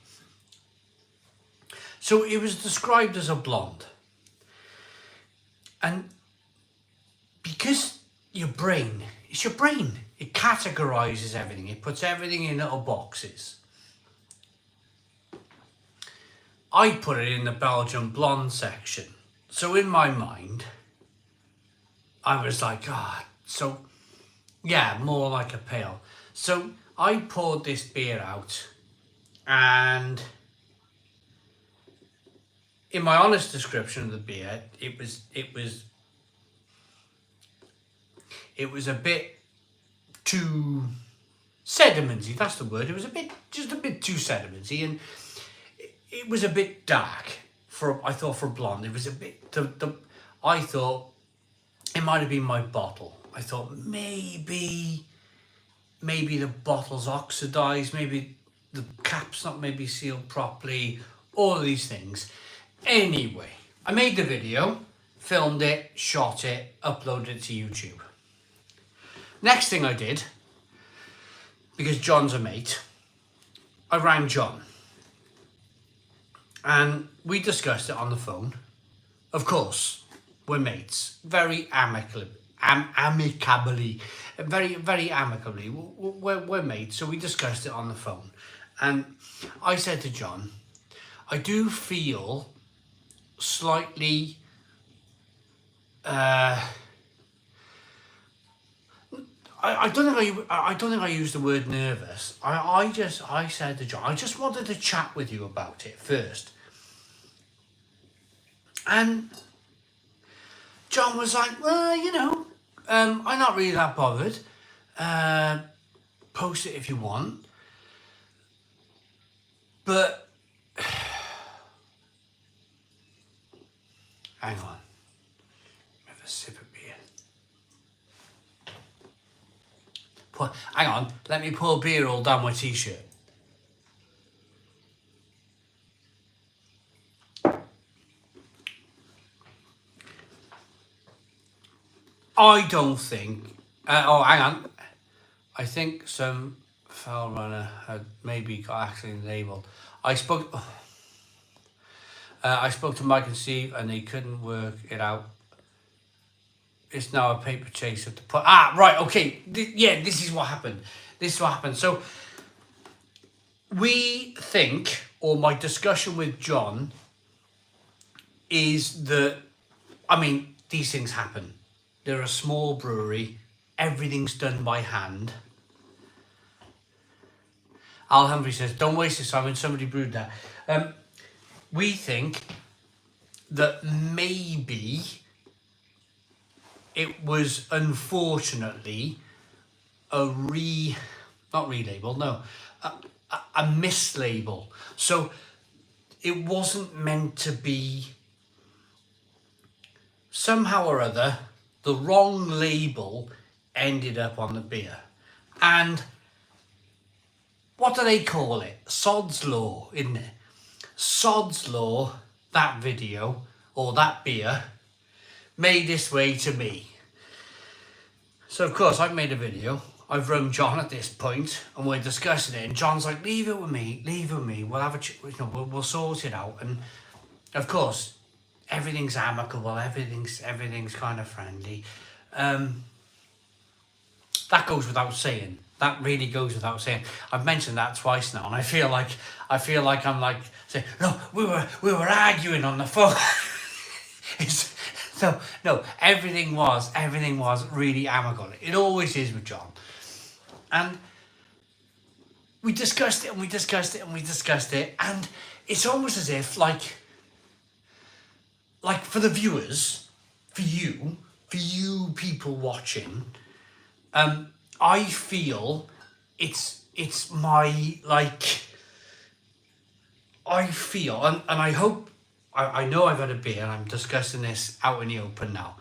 so it was described as a blonde, and because it's your brain. It categorizes everything. It puts everything in little boxes. I put it in the Belgian blonde section. So in my mind, I was like, so yeah, more like a pale. So I poured this beer out, and in my honest description of the beer, it was a bit too sedimenty. That's the word. It was just a bit too sedimenty, and it was a bit dark I thought for a blonde. It was a bit. I thought it might have been my bottle. I thought maybe the bottle's oxidized. Maybe the cap's not maybe sealed properly. All of these things. Anyway, I made the video, filmed it, shot it, uploaded it to YouTube. Next thing I did, because John's a mate, I rang John. And we discussed it on the phone. Of course, we're mates. Very amicably. Very, very amicably. We're mates, so we discussed it on the phone. And I said to John, I do feel slightly I don't think I used the word nervous. I said to John, I just wanted to chat with you about it first. And John was like, well, I'm not really that bothered. Post it if you want. But hang on. Have a sip of beer. Hang on, let me pour beer all down my t-shirt. I don't think... hang on. I think some fell runner had maybe got accidentally labelled. I spoke to Mike and Steve, and they couldn't work it out. It's now a paper chase of the put. Right, okay. This is what happened. So we think, or my discussion with John is that, these things happen. They're a small brewery. Everything's done by hand. Al Humphrey says, don't waste this time when somebody brewed that. We think that maybe it was unfortunately a mislabel. So it wasn't meant to be. Somehow or other, the wrong label ended up on the beer. And what do they call it? Sod's Law, isn't it? Sod's Law, that video, or that beer, made its way to me. So of course I've made a video. I've rung John at this point, and we're discussing it. And John's like, "Leave it with me. We'll have we'll sort it out." And of course, everything's amicable. Everything's kind of friendly. That goes without saying. That really goes without saying. I've mentioned that twice now, and I feel like I'm like saying, "No, we were arguing on the phone." No, everything was really amicable. It always is with John. And we discussed it, and it's almost as if like for the viewers, for you people watching, I feel it's my, like, I feel, and I hope, I know I've had a beer, and I'm discussing this out in the open now.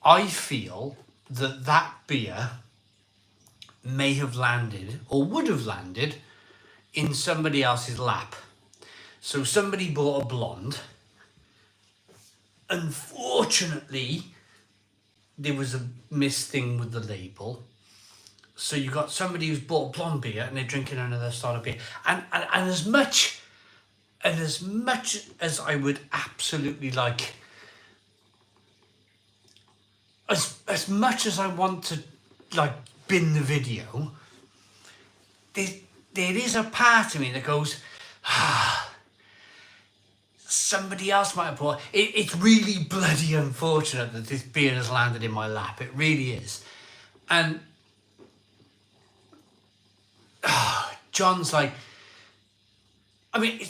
I feel that beer may have landed, or would have landed, in somebody else's lap. So somebody bought a blonde. Unfortunately, there was a misthing with the label. So you got somebody who's bought a blonde beer, and they're drinking another style of beer. And as much as I would absolutely like, as as much as I want to like bin the video, there is a part of me that goes, somebody else might have bought it. It's really bloody unfortunate that this beer has landed in my lap. It really is. And John's like, I mean,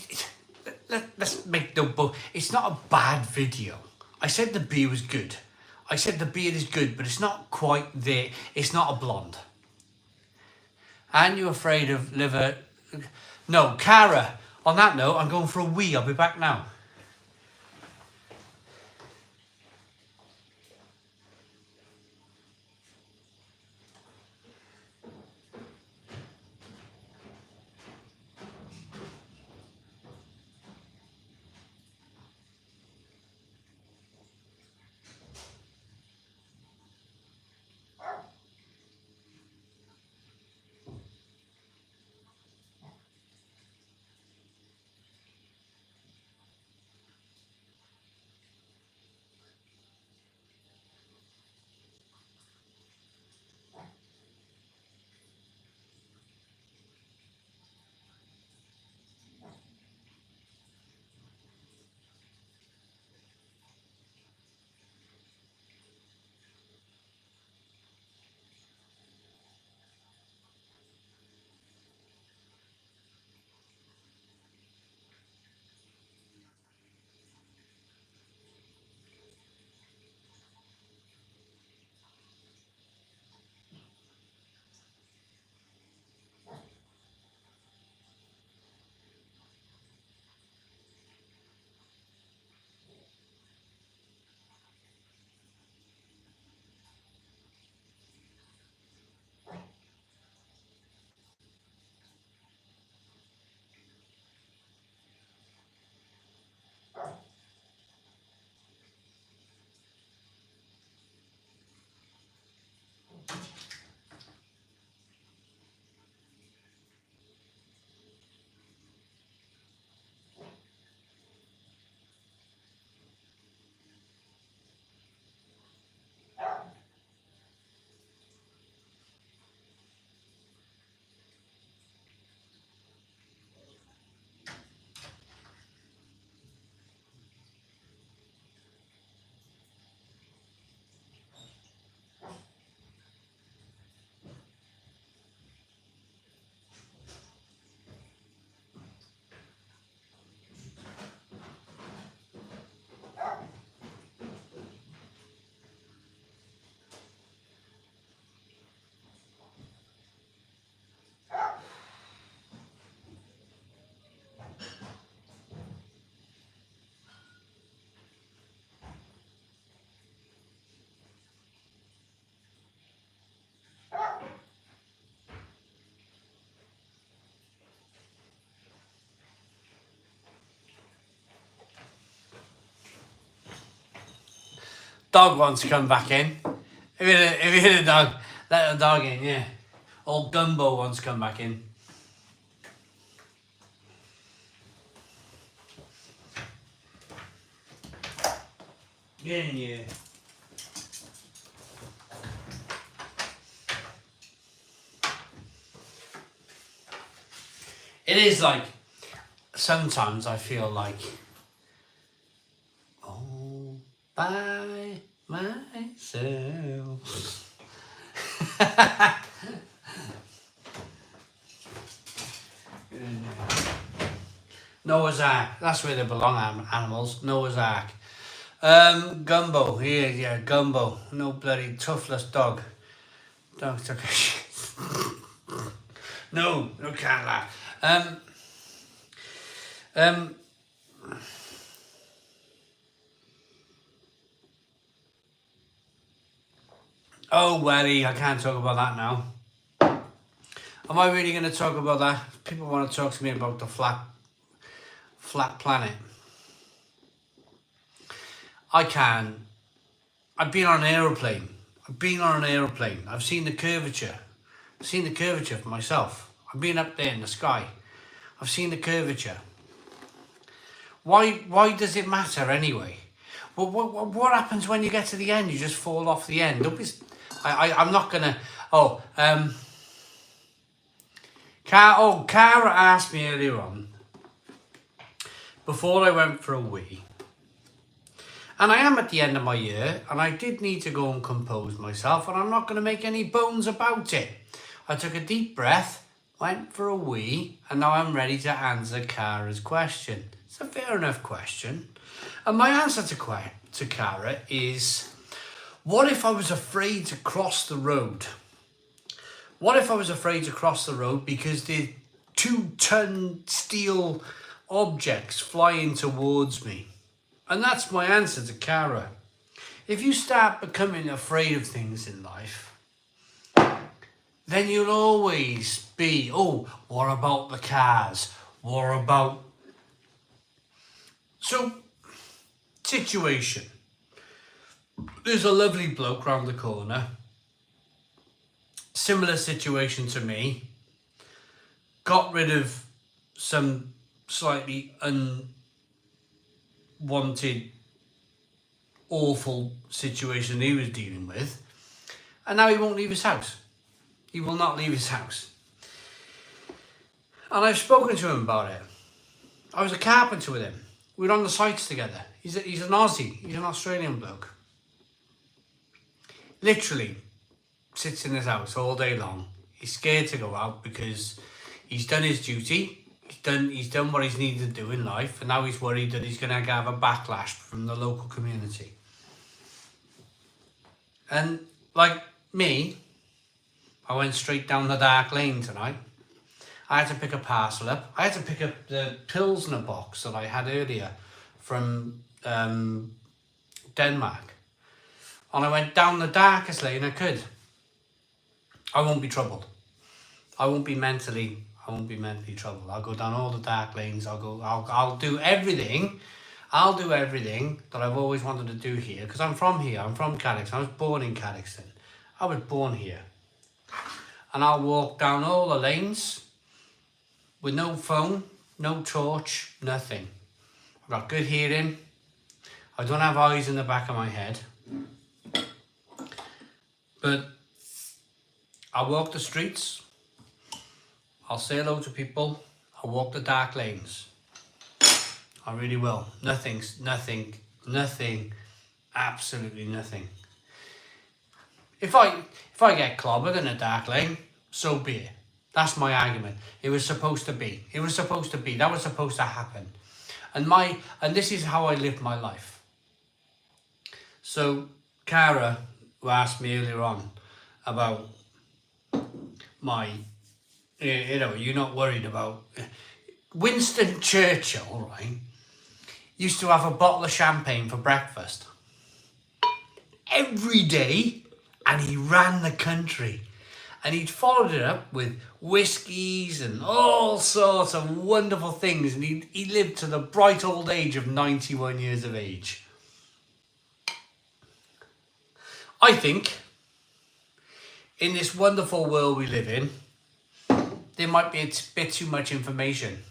let's make no bull. It's not a bad video. I said the beer was good. I said the beer is good, but it's not quite there. It's not a blonde. And you afraid of liver? No, Cara. On that note, I'm going for a wee. I'll be back now. Dog wants to come back in. If you hit a dog, let the dog in, yeah. Old Gumbo wants to come back in. Get in here. It is like, sometimes I feel like, all by myself. Noah's Ark, that's where they belong, animals. Noah's Ark. Gumbo, yeah, Gumbo. No bloody toughless dog. Dog took a shit. No can't laugh. Oh, Welly, I can't talk about that now. Am I really going to talk about that? People want to talk to me about the flat planet. I can. I've been on an aeroplane. I've seen the curvature. I've seen the curvature for myself. I've been up there in the sky. I've seen the curvature. Why does it matter anyway? Well, what happens when you get to the end? You just fall off the end. Don't be, I'm not gonna. Oh, Cara asked me earlier on, before I went for a wee, and I am at the end of my year, and I did need to go and compose myself, and I'm not going to make any bones about it. I took a deep breath, went for a wee, and now I'm ready to answer Cara's question. It's a fair enough question. And my answer to Cara is, what if I was afraid to cross the road? What if I was afraid to cross the road because the 2-ton steel objects flying towards me? And that's my answer to Cara. If you start becoming afraid of things in life, then you'll always be, oh, what about the cars? What about... So, situation. There's a lovely bloke round the corner. Similar situation to me. Got rid of some slightly unwanted, awful situation he was dealing with. And now he won't leave his house. He will not leave his house. And I've spoken to him about it. I was a carpenter with him. We were on the sites together. He's an Aussie. He's an Australian bloke. Literally sits in his house all day long. He's scared to go out because he's done his duty. He's done what he's needed to do in life, and now he's worried that he's going to have a backlash from the local community. And like me, I went straight down the dark lane tonight. I had to pick a parcel up. I had to pick up the Pilsner box that I had earlier from Denmark. And I went down the darkest lane I could. I won't be troubled. I won't be mentally troubled. I'll go down all the dark lanes. I'll do everything. I'll do everything that I've always wanted to do here, because I'm from here. I'm from Carrickstown. I was born in Carrickstown. I was born here. And I'll walk down all the lanes with no phone, no torch, nothing. I've got good hearing. I don't have eyes in the back of my head. But I'll walk the streets. I'll say hello to people. I'll walk the dark lanes. I really will. Nothing, absolutely nothing. If I get clobbered in a dark lane, so be it. That's my argument. It was supposed to be. That was supposed to happen. And this is how I live my life. So Cara, who asked me earlier on about my, you're not worried about... Winston Churchill, right, used to have a bottle of champagne for breakfast every day, and he ran the country. And he'd followed it up with whiskies and all sorts of wonderful things. And he lived to the bright old age of 91 years of age. I think in this wonderful world we live in, there might be a bit too much information.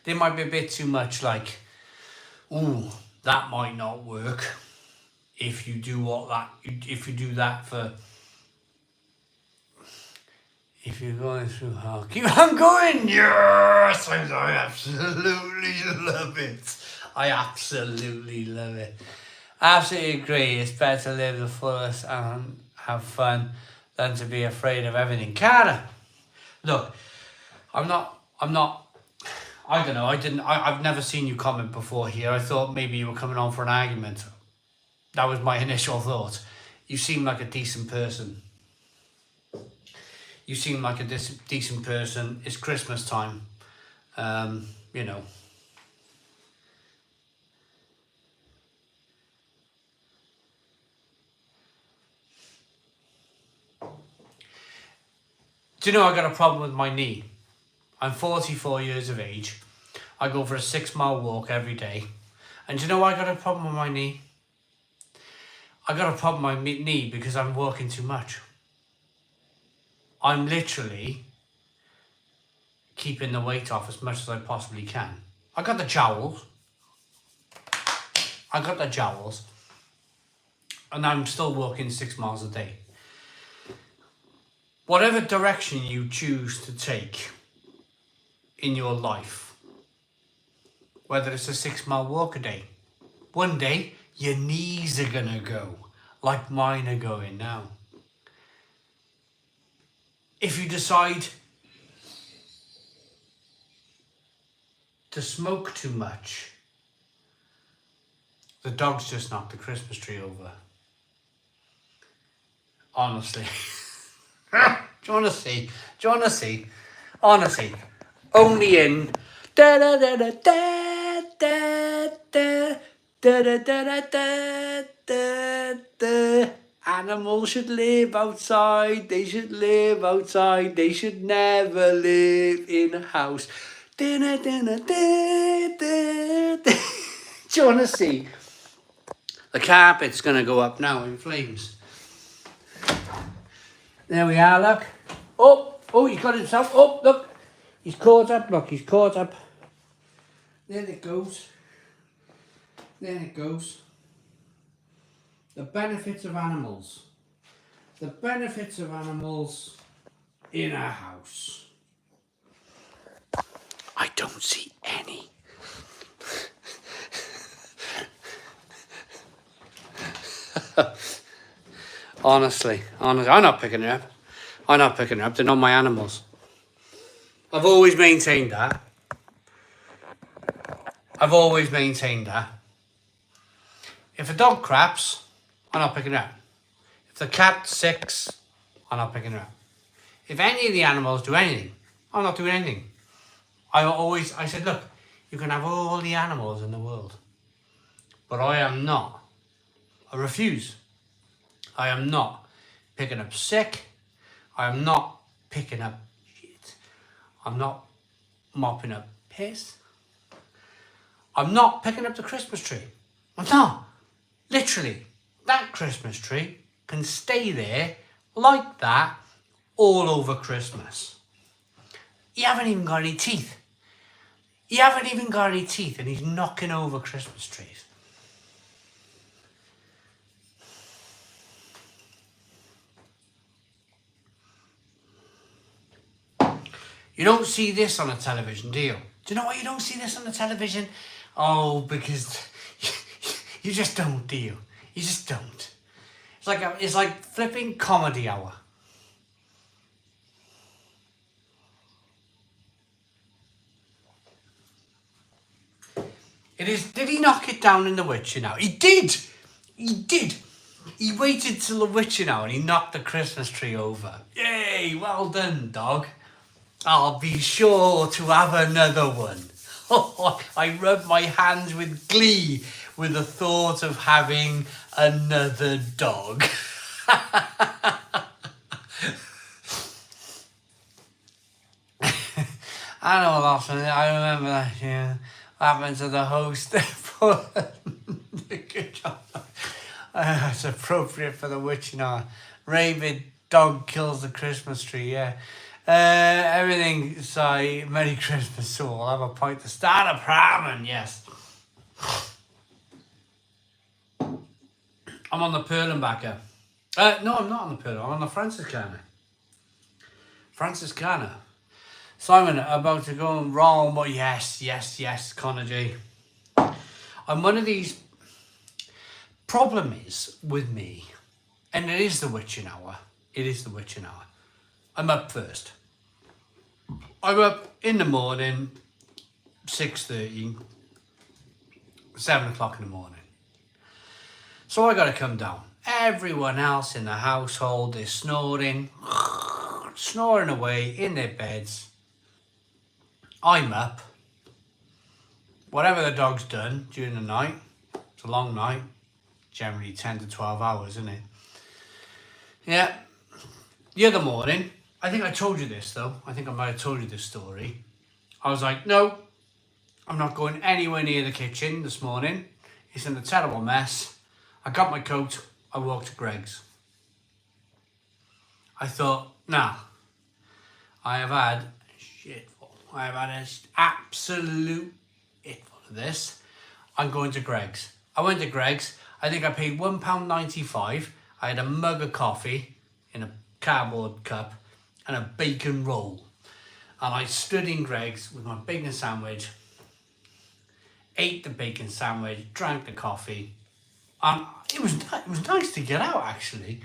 There might be a bit too much like, ooh, that might not work if you do that for... If you're going through hell, keep on going. Yes, I absolutely love it. I absolutely love it. Absolutely agree. It's better to live the fullest and have fun than to be afraid of everything. Cara, look, I don't know. I've never seen you comment before here. I thought maybe you were coming on for an argument. That was my initial thought. You seem like a decent person. You seem like a decent person. It's Christmas time. Do you know I got a problem with my knee? I'm 44 years of age. I go for a 6-mile walk every day. And do you know I got a problem with my knee? I got a problem with my knee because I'm walking too much. I'm literally keeping the weight off as much as I possibly can. I got the jowls. and I'm still walking 6 miles a day. Whatever direction you choose to take in your life, whether it's a 6 mile walk a day, one day your knees are gonna go like mine are going now. If you decide to smoke too much, the dogs just knocked the Christmas tree over. Honestly. Do you want to see? Do you want to see? Honestly. Only in da da da da da da da da da da da da da. Animals should live outside. They should live outside. They should never live in a house. Da da da da da da. Do you want to see? The carpet's gonna go up now in flames. There we are, look. Oh, he's got himself. Oh, look. He's caught up, look, he's caught up. There it goes. There it goes. The benefits of animals. The benefits of animals in a house. I don't see any. Honestly, I'm not picking it up. I'm not picking it up. They're not my animals. I've always maintained that. If a dog craps, I'm not picking it up. If the cat sicks, I'm not picking it up. If any of the animals do anything, I'm not doing anything. I said, look, you can have all the animals in the world, but I am not. I refuse. I am not picking up sick. I am not picking up shit. I'm not mopping up piss. I'm not picking up the Christmas tree. I'm not. Literally, that Christmas tree can stay there like that all over Christmas. You haven't even got any teeth. And he's knocking over Christmas trees. You don't see this on a television, do you? Do you know why you don't see this on the television? Oh, because you just don't, do you? You just don't. It's like flipping comedy hour. It is. Did he knock it down in the witching hour? He did. He waited till the witching hour and he knocked the Christmas tree over. Yay! Well done, dog. I'll be sure to have another one. I rub my hands with glee with the thought of having another dog. I know last one. I remember that. Yeah, what happened to the host? Good job. It's appropriate for the witching hour. Rabid dog kills the Christmas tree. Yeah. Everything. Sorry. Merry Christmas. So I'll have a pint to start a pram. Yes. I'm on the Perlenbacher. No, I'm not on the Perlen. I'm on the Franciscana. Simon, about to go and wrong, but yes, Connor G. I'm one of these. Problem is with me, and it is the witching hour. I'm up first. I'm up in the morning, 6:30, 7 o'clock in the morning. So I got to come down. Everyone else in the household is snoring away in their beds. I'm up. Whatever the dog's done during the night, it's a long night, generally 10 to 12 hours, isn't it? Yeah. The other morning, I think I told you this though. I think I might have told you this story. I was like, no, I'm not going anywhere near the kitchen this morning. It's in a terrible mess. I got my coat, I walked to Greg's. I thought, nah, I have had an absolute shitful of this. I'm going to Greg's. I went to Greg's. I think I paid £1.95. I had a mug of coffee in a cardboard cup and a bacon roll. And I stood in Greggs with my bacon sandwich, ate the bacon sandwich, drank the coffee. And it was nice to get out, actually.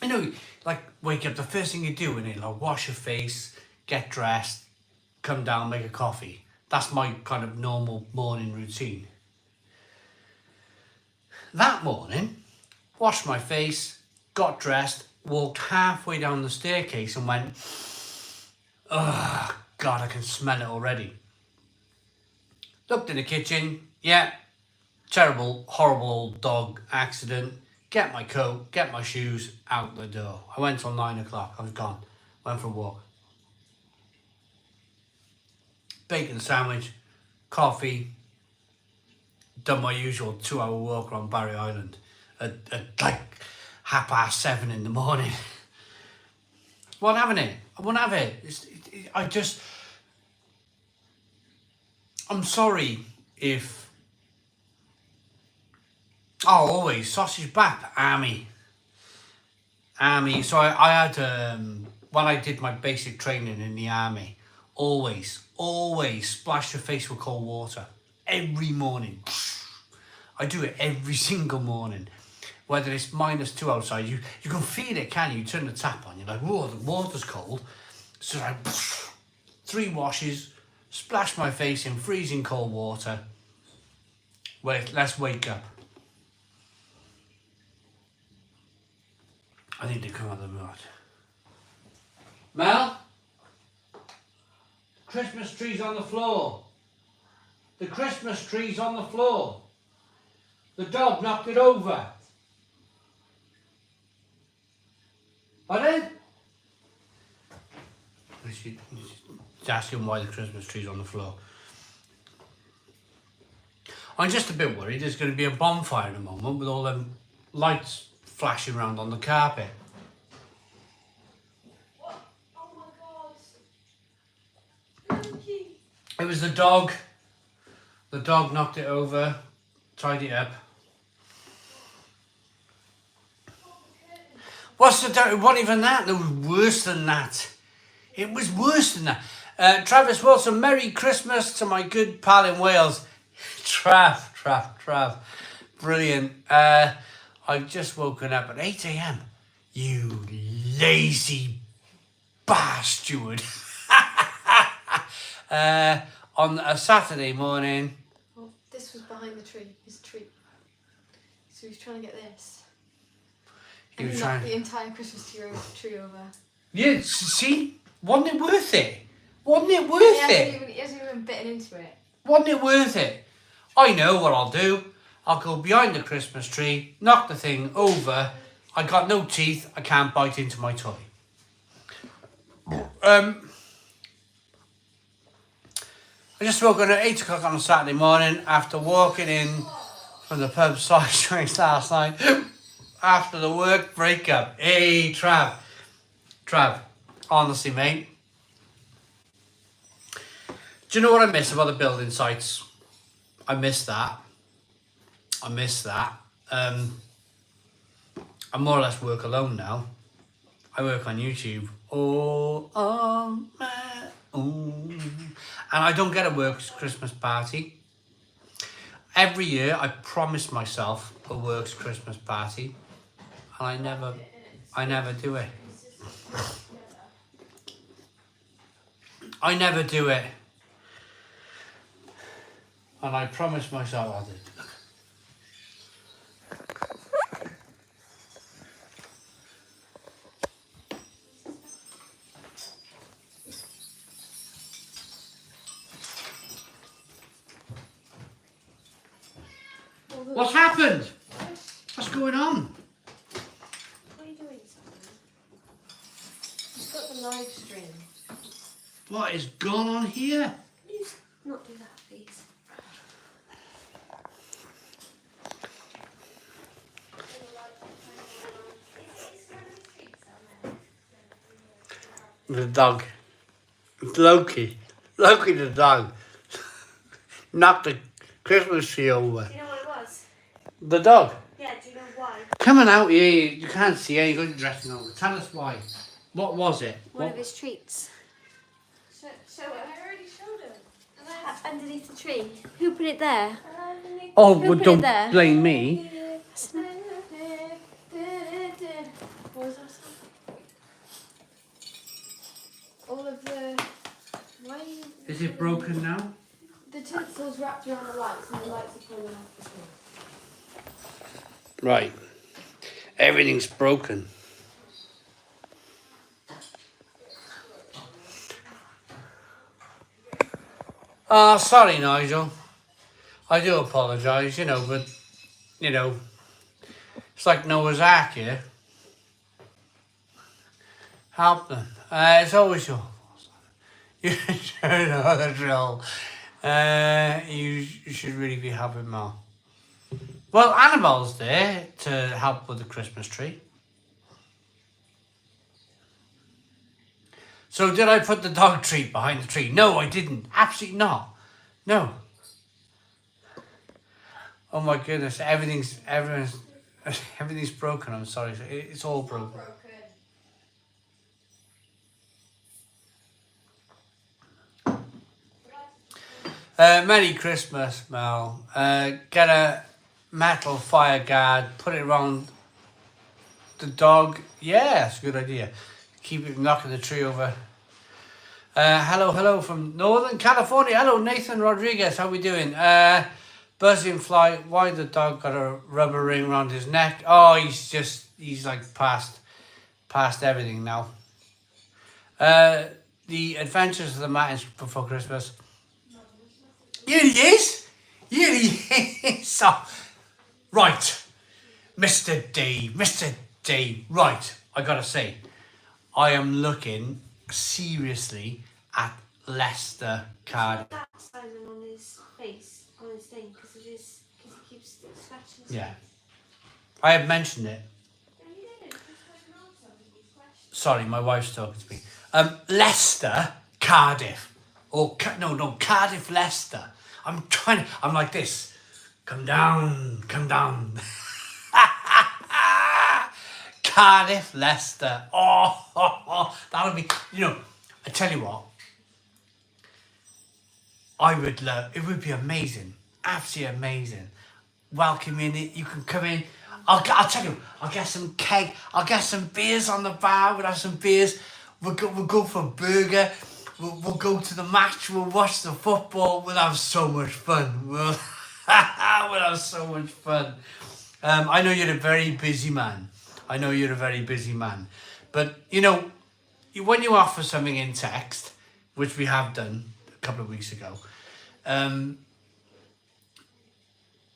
You know, like, wake up, the first thing you do when you like wash your face, get dressed, come down, make a coffee. That's my kind of normal morning routine. That morning, washed my face, got dressed, walked halfway down the staircase and went, oh, God, I can smell it already. Looked in the kitchen, yeah, terrible, horrible old dog accident. Get my coat, get my shoes, out the door. I went till 9 o'clock, I was gone. Went for a walk. Bacon sandwich, coffee, done my usual 2-hour walk around Barry Island at like 7:30 in the morning. Wasn't having it. I wouldn't have it. I'm sorry if... Oh, always. Sausage Bap, Army. So I had, when I did my basic training in the Army, always splash your face with cold water. Every morning. I do it every single morning. Whether it's -2 outside, you can feel it, can you? You turn the tap on, you're like, whoa, the water's cold. So I 3 washes, splash my face in freezing cold water. Wait, let's wake up. I need to come out of the mud. Mel? Christmas tree's on the floor. The Christmas tree's on the floor. The dog knocked it over. Pardon? She's asking why the Christmas tree's on the floor. I'm just a bit worried there's going to be a bonfire in a moment with all them lights flashing around on the carpet. What? Oh my God. Loki. It was the dog. The dog knocked it over, tied it up. What's the doubt? It wasn't even that. It was worse than that. It was worse than that. Travis Wilson, Merry Christmas to my good pal in Wales. Trav. Brilliant. I've just woken up at 8 a.m. You lazy bastard. On a Saturday morning. Oh, this was behind the tree, his tree. So he was trying to get this. He was and trying... knocked the entire Christmas tree over. Yeah, see? Wasn't it worth it? Wasn't it worth it? He hasn't even bitten into it. Wasn't it worth it? I know what I'll do. I'll go behind the Christmas tree, knock the thing over. I got no teeth. I can't bite into my toy. I just woke up at 8 o'clock on a Saturday morning after walking in from the pub side drinks last night after the work breakup. Hey, Trav, honestly, mate. Do you know what I miss about the building sites? I miss that. I more or less work alone now. I work on YouTube all on my own. And I don't get a works Christmas party. Every year I promise myself a works Christmas party. And I never do it. I never do it. And I promised myself I did. What's happened? What's going on? What are you doing, Simon? He's got the live stream. What is going on here? Please not do that, please. The dog. Loki the dog. Knocked the Christmas tree over. Do you know what it was? The dog. Yeah, do you know why? Coming out here, you can't see her, you're dressing over. Tell us why. What was it? One of his treats. So I already showed him. Underneath the tree. Who put it there? Oh, Who well, put it don't there? blame me. What was that song? All of the... Why are you... Is it broken now? The tinsel's wrapped around the lights and the lights are pulling off the tree. Right. Everything's broken. Oh, sorry, Nigel. I do apologise, but, it's like Noah's Ark here. Help them. It's always your fault. You should know the drill. You should really be helping more. Well, Annabelle's there to help with the Christmas tree. So did I put the dog treat behind the tree? No, I didn't. Absolutely not. No. Oh my goodness, everything's broken. I'm sorry. It's all broken. Merry Christmas, Mel. Get a metal fire guard, put it around the dog. Yeah, that's a good idea. Keep it knocking the tree over. Hello from Northern California. Hello, Nathan Rodriguez. How we doing? Buzzing fly. Why the dog got a rubber ring around his neck? Oh, he's like past everything now. The Adventures of the Martins Before Christmas. Here he is. Oh, right, Mr. D. Right, I gotta say, I am looking seriously at Leicester Cardiff. That Simon on his face, on his thing, because he keeps scratching his Yeah. face. I have mentioned it. No, you didn't. Just went around something, he scratched. Sorry, my wife's talking to me. Leicester Cardiff. No, Cardiff Leicester. I'm like this. Come down. Cardiff Leicester. Oh, that'll be, I tell you what. It would be amazing. Absolutely amazing. Welcome in it. You can come in. I'll tell you, I'll get some keg. I'll get some beers on the bar. We'll have some beers. We'll go for a burger. We'll go to the match. We'll watch the football. We'll have so much fun. We'll have so much fun. I know you're a very busy man. But, when you offer something in text, which we have done a couple of weeks ago,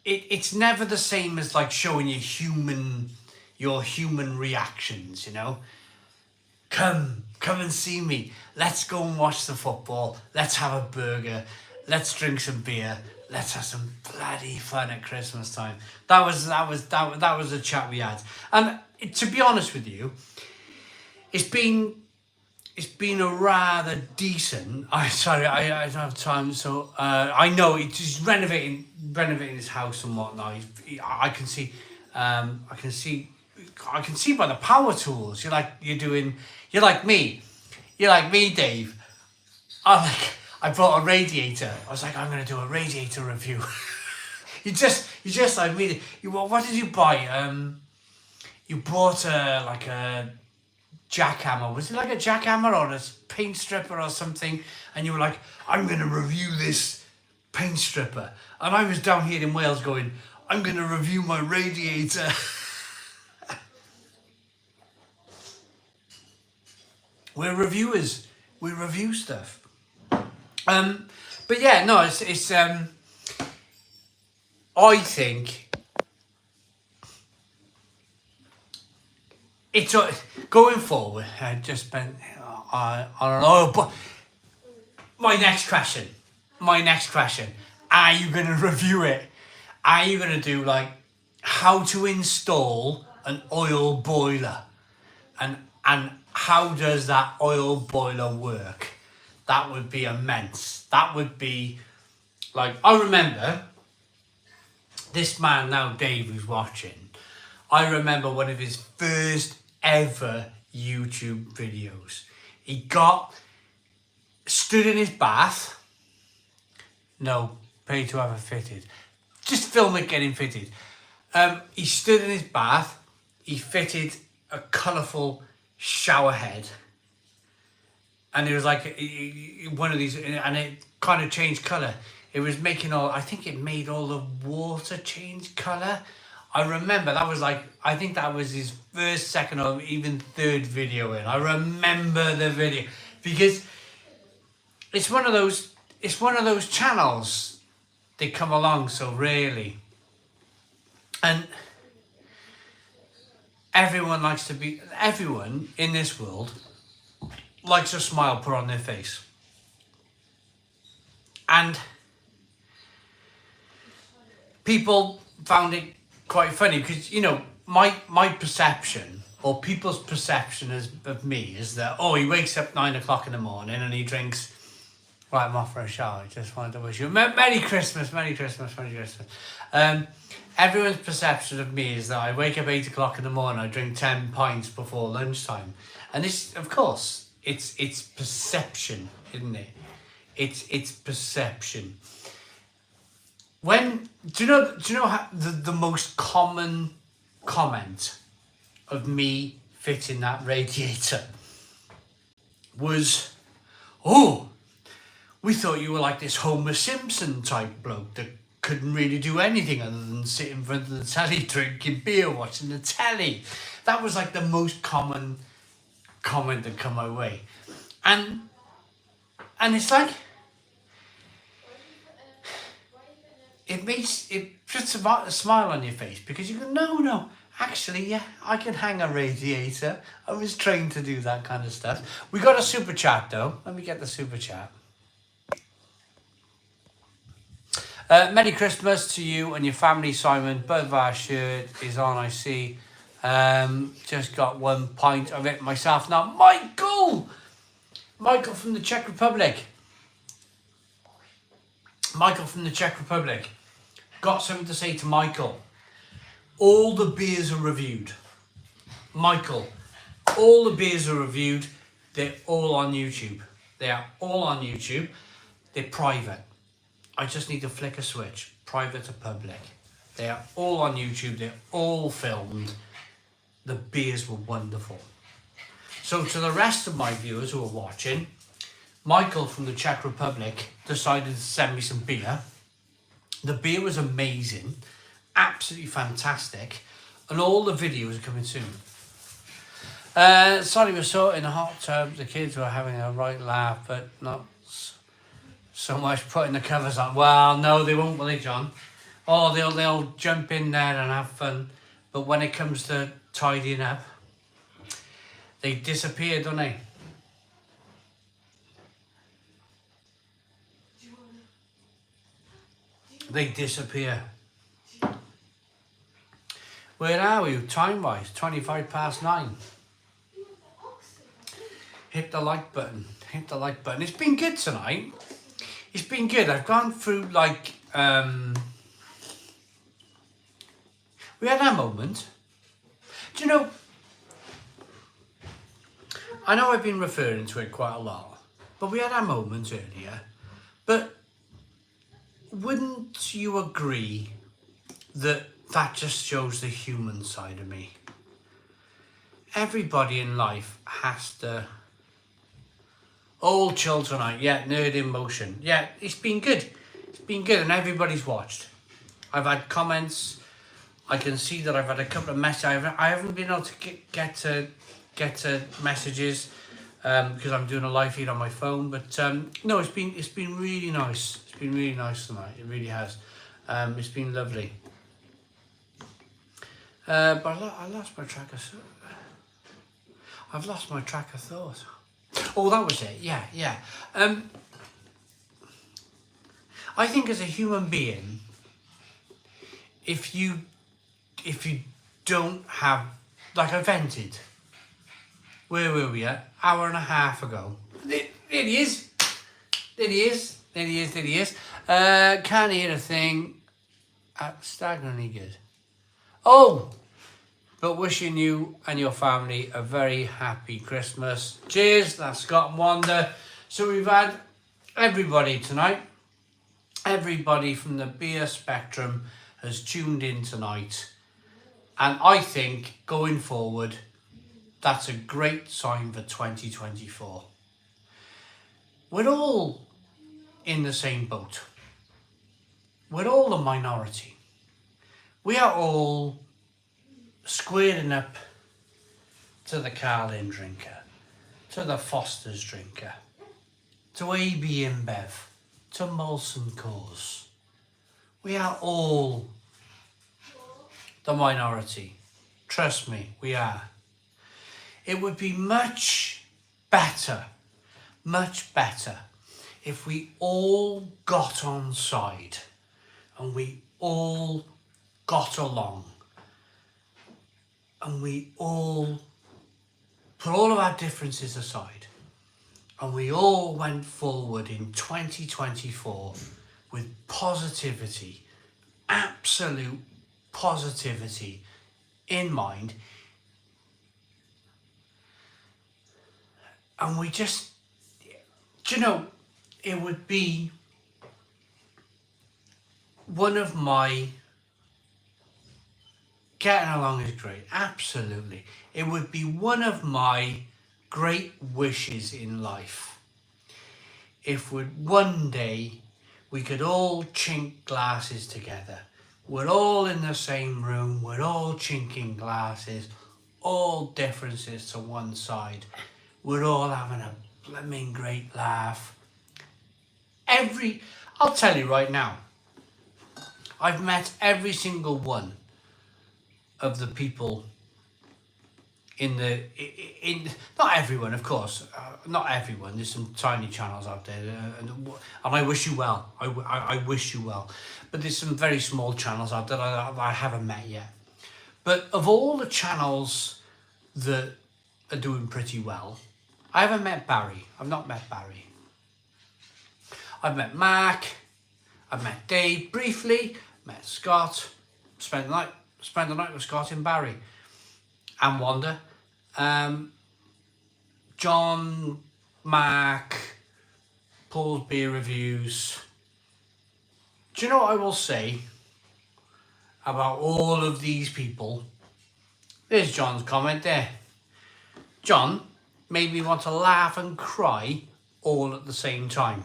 it's never the same as like showing your human reactions, Come and see me. Let's go and watch the football. Let's have a burger. Let's drink some beer. Let's have some bloody fun at Christmas time. That was the chat we had. And to be honest with you, it's been a rather decent. I don't have time. So I know he's renovating his house and whatnot. I can see by the power tools. You're like me, Dave. I brought a radiator. I was like, I'm gonna do a radiator review. you just like me. What did you buy? You bought a jackhammer. Was it like a jackhammer or a paint stripper or something? And you were like, I'm gonna review this paint stripper. And I was down here in Wales going, I'm gonna review my radiator. We're reviewers. We review stuff. But yeah, no, it's I think it's going forward. I just been I don't know, but my next question. Are you gonna review it? Are you gonna do like how to install an oil boiler, and how does that oil boiler work? That would be immense. That would be like, I remember this man now, Dave, who's watching, I remember one of his first ever YouTube videos. He stood in his bath. No, pay to have it fitted. Just film it getting fitted. He stood in his bath. He fitted a colourful shower head. And it was like one of these, and it kind of changed colour. It was making I think it made all the water change colour. I remember that was like, I think that was his first, second, or even third video in. I remember the video because it's one of those channels that come along so rarely. And everyone in this world likes a smile put on their face. And people found it quite funny because, you know, my perception, or people's perception of me, is that, he wakes up 9 o'clock in the morning and he drinks, right, I'm off for a shower, I just wanted to wish you Merry Christmas, Merry Christmas, Merry Christmas. Everyone's perception of me is that I wake up 8 o'clock in the morning, I drink 10 pints before lunchtime. And this, of course, it's perception, isn't it? It's perception. Do you know how the most common comment of me fitting that radiator was, we thought you were like this Homer Simpson type bloke that couldn't really do anything other than sit in front of the telly drinking beer, watching the telly. That was like the most common comment that come my way. And it's like, it puts a smile on your face because you go, no, actually, yeah, I can hang a radiator. I was trained to do that kind of stuff. We got a super chat though. Let me get the super chat. Merry Christmas to you and your family, Simon. Budvar shirt is on, I see. Just got 1 pint of it myself now. Michael from the Czech Republic. Got something to say to Michael. All the beers are reviewed. Michael, all the beers are reviewed. They're all on YouTube. They are all on YouTube. They're private. I just need to flick a switch. Private to public. They are all on YouTube. They're all filmed. The beers were wonderful. So to the rest of my viewers who are watching, Michael from the Czech Republic decided to send me some beer. The beer was amazing, absolutely fantastic, and all the videos are coming soon. Sorry, we're sorting the hot tub. The kids were having a right laugh, but not so much putting the covers on. Well, no, they won't, will they, John? Oh, they'll jump in there and have fun, but when it comes to tidying up, they disappear, don't they? They disappear. Where are we time-wise? 9:25. Hit the like button. It's been good tonight. It's been good. I've gone through like we had our moment. Do you know, I know I've been referring to it quite a lot, but we had our moment earlier. But wouldn't you agree that just shows the human side of me? Everybody in life has to... All chill tonight, yeah, nerd in motion. Yeah, it's been good. And everybody's watched. I've had comments. I can see that I've had a couple of messages. I haven't been able to get to messages because I'm doing a live feed on my phone. But no, it's been really nice. It's been really nice tonight. It really has. It's been lovely. But I lost my track of thought. I've lost my track of thought. Oh, that was it. Yeah. I think as a human being, if you don't have, like, I vented. Where were we at? Hour and a half ago. There he is. Can't hear a thing. staggeringly good. Oh, but wishing you and your family a very happy Christmas. Cheers, that's Scott and Wanda. So we've had everybody tonight. Everybody from the beer spectrum has tuned in tonight. And I think going forward, that's a great sign for 2024. We're all in the same boat. We're all a minority. We are all squaring up to the Carlin drinker, to the Foster's drinker, to AB InBev, to Molson Coors. We are all the minority. Trust me, we are. It would be much better if we all got on side and we all got along and we all put all of our differences aside and we all went forward in 2024 with positivity, absolute positivity in mind. And we just, do you know, it would be one of my, getting along is great, absolutely. It would be one of my great wishes in life if one day we could all chink glasses together. We're all in the same room, we're all chinking glasses, all differences to one side. We're all having a blooming great laugh. I'll tell you right now, I've met every single one of the people in not everyone, of course, not everyone. There's some tiny channels out there, and I wish you well. I wish you well. But there's some very small channels out there that I haven't met yet. But of all the channels that are doing pretty well, I haven't met Barry. I've not met Barry. I've met Mark. I've met Dave briefly. Met Scott. Spent the night with Scott and Barry. And Wanda. John, Mark, Paul's beer reviews. Do you know what I will say about all of these people? There's John's comment there. John made me want to laugh and cry all at the same time.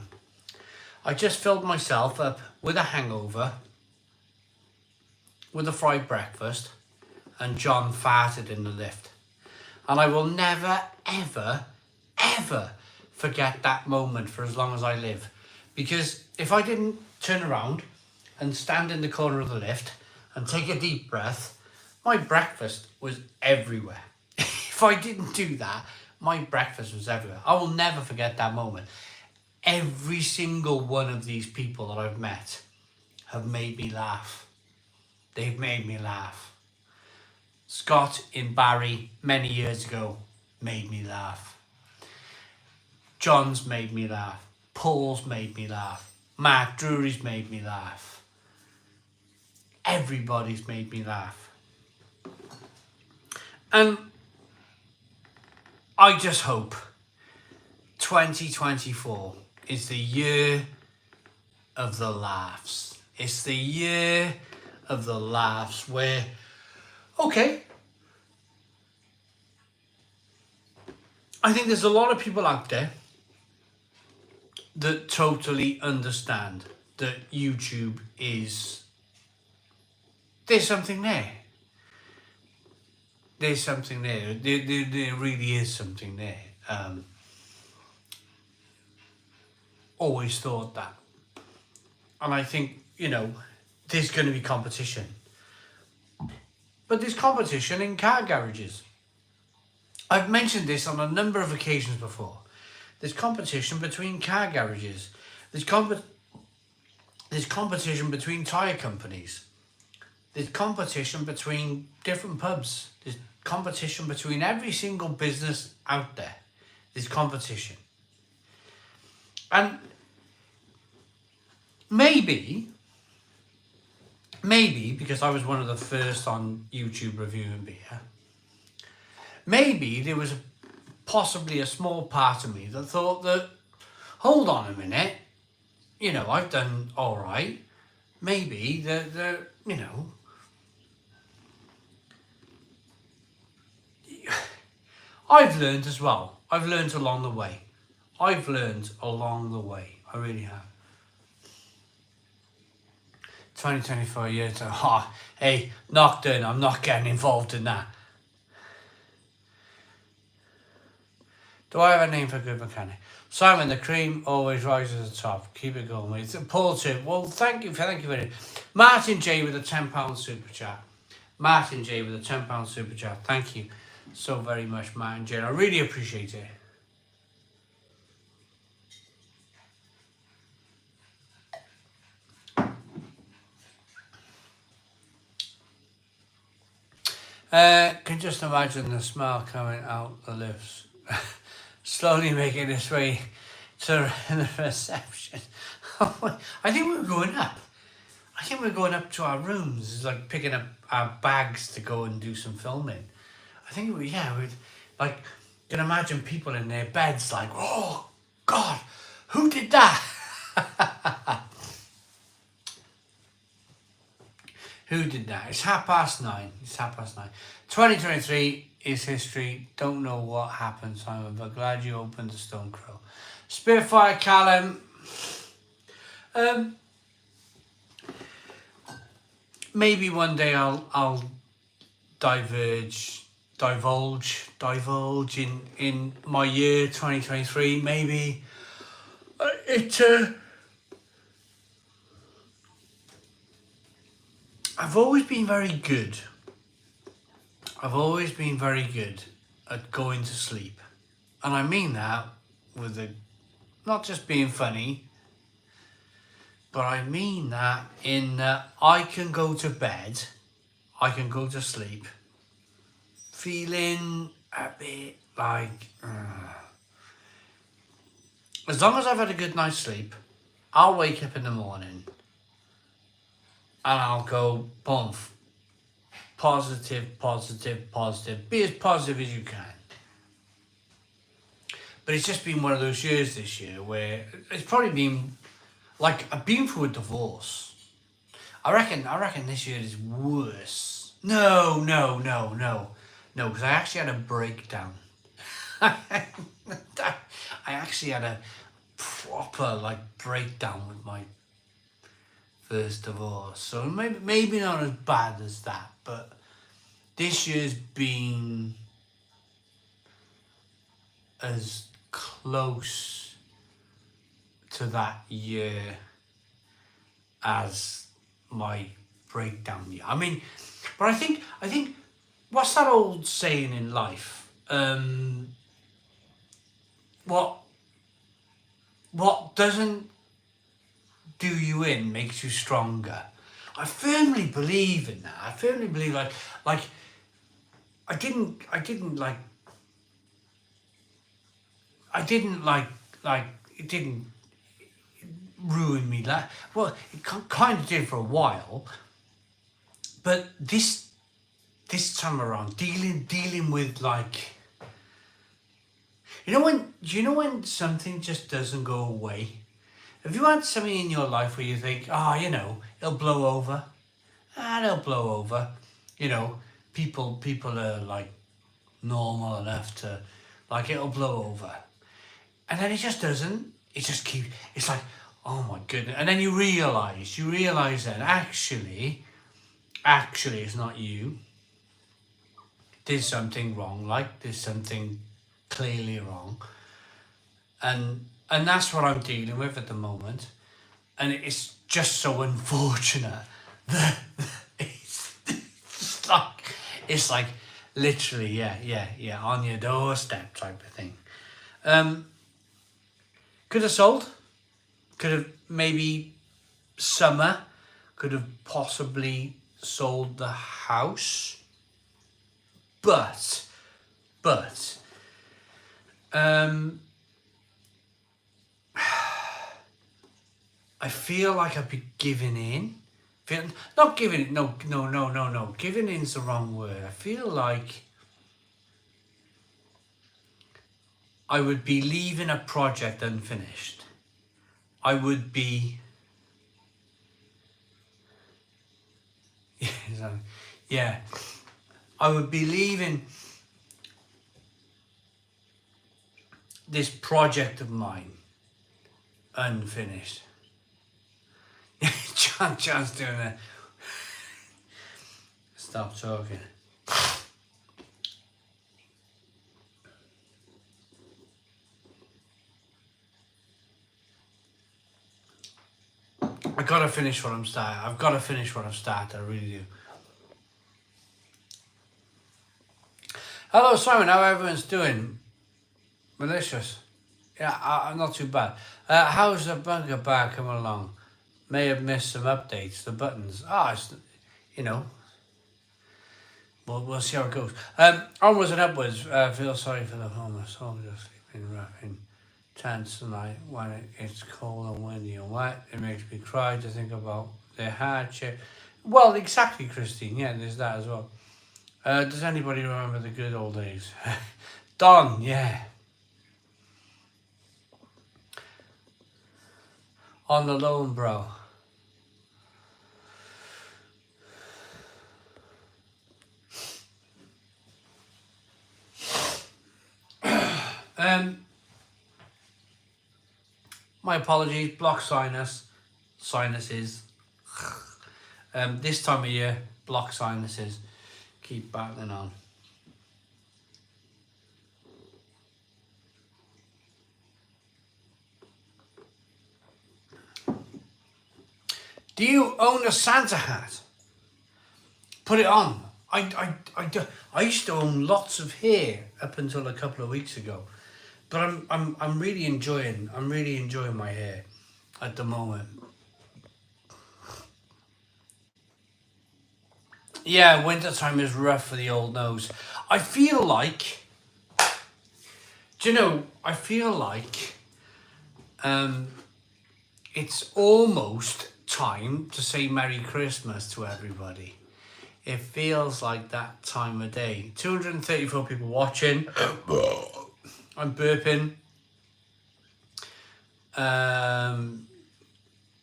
I just filled myself up with a hangover, with a fried breakfast, and John farted in the lift. And I will never, ever, ever forget that moment for as long as I live. Because if I didn't turn around and stand in the corner of the lift and take a deep breath, my breakfast was everywhere. If I didn't do that, my breakfast was everywhere. I will never forget that moment. Every single one of these people that I've met have made me laugh. They've made me laugh. Scott in Barry many years ago made me laugh. John's made me laugh. Paul's made me laugh. Mark Drury's made me laugh. Everybody's made me laugh. And I just hope 2024 is the year of the laughs. It's the year of the laughs where, okay, I think there's a lot of people out there that totally understand that YouTube is, there's something there. There's something there. There really is something there. Always thought that. And I think, there's going to be competition. But there's competition in car garages. I've mentioned this on a number of occasions before. There's competition between car garages. There's competition between tyre companies. There's competition between different pubs. There's competition between every single business out there. There's competition. And maybe maybe because I was one of the first on YouTube reviewing beer, maybe there was possibly a small part of me that thought that, hold on a minute, you know, I've done all right. Maybe you know, I've learned as well. I've learned along the way. I really have. 2024 years. Oh, hey, Nocturne, I'm not getting involved in that. Do I have a name for a good mechanic? Simon, the cream always rises to the top. Keep it going, mate. Paul too. Well, thank you very much. Martin J with a £10 super chat. Martin J with a £10 super chat. Thank you so very much, Martin J. I really appreciate it. Can just imagine the smell coming out the lips. Slowly making its way to the reception. I think we're going up. I think we're going up to our rooms. It's like picking up our bags to go and do some filming. I think we'd like, can imagine people in their beds like, oh God, who did that? Who did that? It's 9:30. It's 9:30. 2023 is history. Don't know what happened, Simon, but glad you opened the Stone Crow. Spitfire Callum. Maybe one day I'll divulge in my year 2023. Maybe I've always been very good. I've always been very good at going to sleep. And I mean that with not just being funny, but I mean that in that I can go to bed, I can go to sleep, feeling a bit like, as long as I've had a good night's sleep, I'll wake up in the morning and I'll go, boom, positive. Be as positive as you can. But it's just been one of those years this year where it's probably been, like, I've been through a divorce. I reckon this year is worse. No, because I actually had a breakdown. I actually had a proper, like, breakdown with my first divorce. So maybe not as bad as that, but this year's been as close to that year as my breakdown year. I mean, but I think what's that old saying in life? What doesn't do you in makes you stronger. I firmly believe in that. I firmly believe like I didn't like it didn't ruin me. Like, well, it kind of did for a while, but this time around, dealing with, like, you know when something just doesn't go away. Have you had something in your life where you think, it'll blow over? It'll blow over. You know, people are, like, normal enough to, like, it'll blow over. And then it just doesn't. It just keeps, it's like, oh my goodness. And then you realise that actually it's not you. There's something wrong, like there's something clearly wrong. And that's what I'm dealing with at the moment. And it's just so unfortunate that it's like literally, yeah, on your doorstep type of thing. Could have sold. Could have maybe summer. Could have possibly sold the house. But I feel like I'd be giving in. Not giving it. No. Giving in's the wrong word. I feel like I would be leaving a project unfinished. I would be. Yeah. I would be leaving this project of mine unfinished. John's doing that. Stop talking. I gotta finish what I'm starting. I've gotta finish what I've started. I really do. Hello, Simon. How everyone's doing? Malicious. Yeah, I'm not too bad. How's the bunker bar coming along? May have missed some updates. The buttons. It's, you know. We'll see how it goes. Onwards and upwards. Feel sorry for the homeless soldiers sleeping rough in tents tonight when it's cold and windy and wet. It makes me cry to think about their hardship. Well, exactly, Christine. Yeah, there's that as well. Does anybody remember the good old days? Don, yeah. On the loan, bro. My apologies, block sinuses. This time of year, block sinuses keep battling on. Do you own a Santa hat? Put it on. I used to own lots of hair up until a couple of weeks ago, but I'm really enjoying my hair at the moment. Yeah, winter time is rough for the old nose. I feel like, it's almost time to say Merry Christmas to everybody. It feels like that time of day. 234 people watching. I'm burping.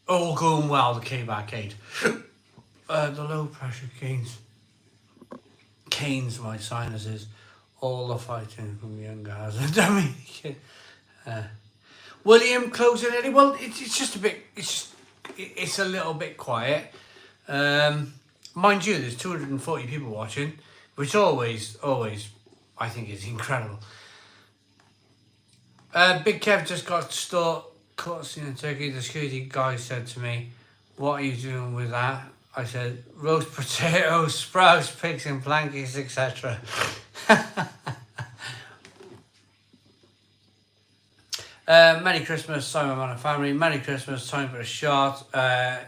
All going well, the Cave Arcade. The low pressure canes my sinuses. All the fighting from young guys. William closing Eddie. Well, it's just a bit. It's a little bit quiet. Mind you, there's 240 people watching, which always, I think is incredible. Big Kev just got caught in turkey. The security guy said to me, "What are you doing with that?" I said, "Roast potatoes, sprouts, pigs and blankets, etc." Merry Christmas, Simon Man and family. Merry Christmas, time for a shot.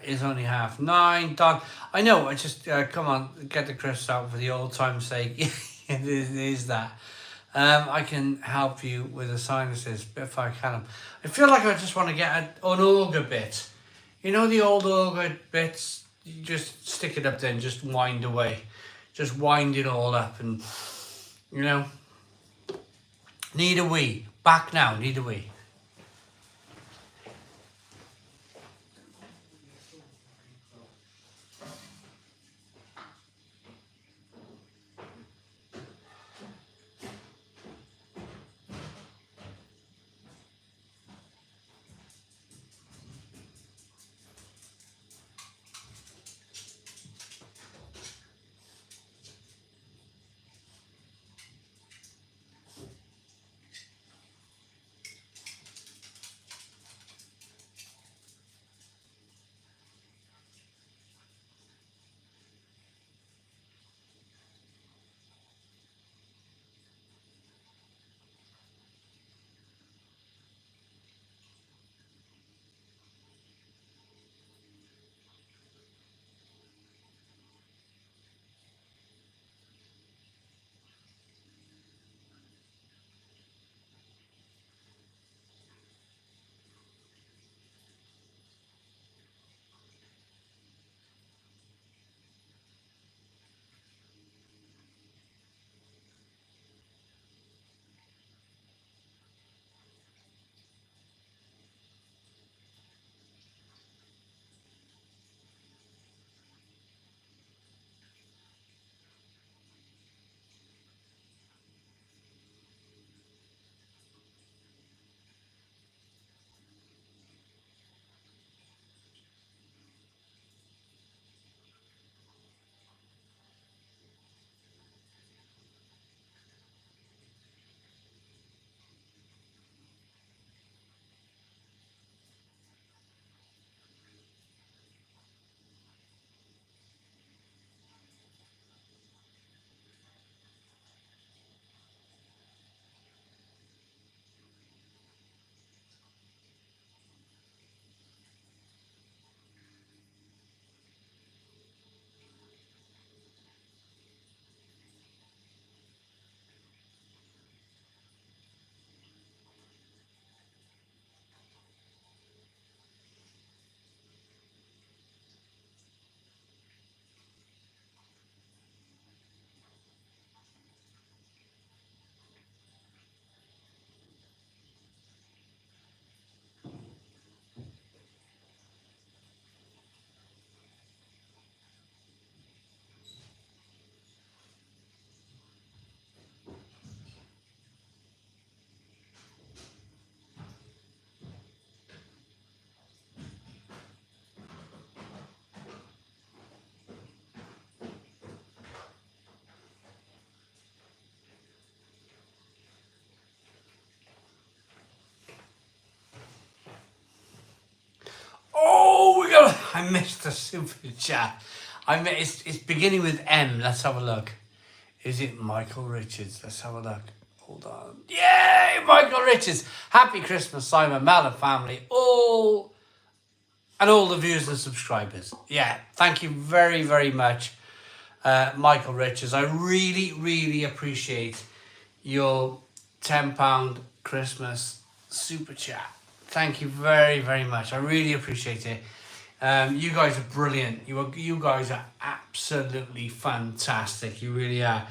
It's only 9:30. Done. I know, I just, come on, get the crisps out for the old time's sake. It is that. I can help you with the sinuses if I can. I feel like I just want to get an auger bit. You know the old auger bits? You just stick it up there and just wind away. Just wind it all up and, you know. Need a wee. Back now, need a wee. I missed the super chat. It's beginning with M. Let's have a look. Is it Michael Richards? Let's have a look. Hold on. Yay, Michael Richards. Happy Christmas, Simon, Mel and family. All the viewers and subscribers. Yeah, thank you very, very much, Michael Richards. I really, really appreciate your £10 Christmas super chat. Thank you very, very much. I really appreciate it. You guys are brilliant. You guys are absolutely fantastic. You really are.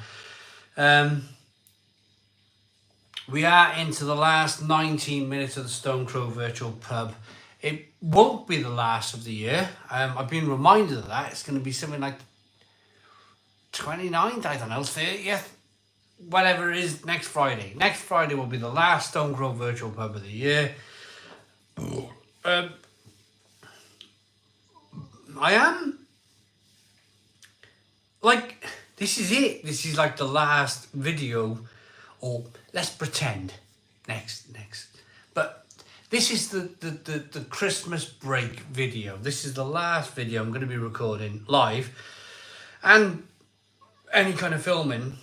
We are into the last 19 minutes of the Stone Crow Virtual Pub. It won't be the last of the year. I've been reminded of that. It's going to be something like 29th, I don't know, 30th, whatever it is, next Friday. Next Friday will be the last Stone Crow Virtual Pub of the year. I am, like, this is it. This is like the last video, or let's pretend, next. But this is the Christmas break video. This is the last video I'm going to be recording live, and any kind of filming,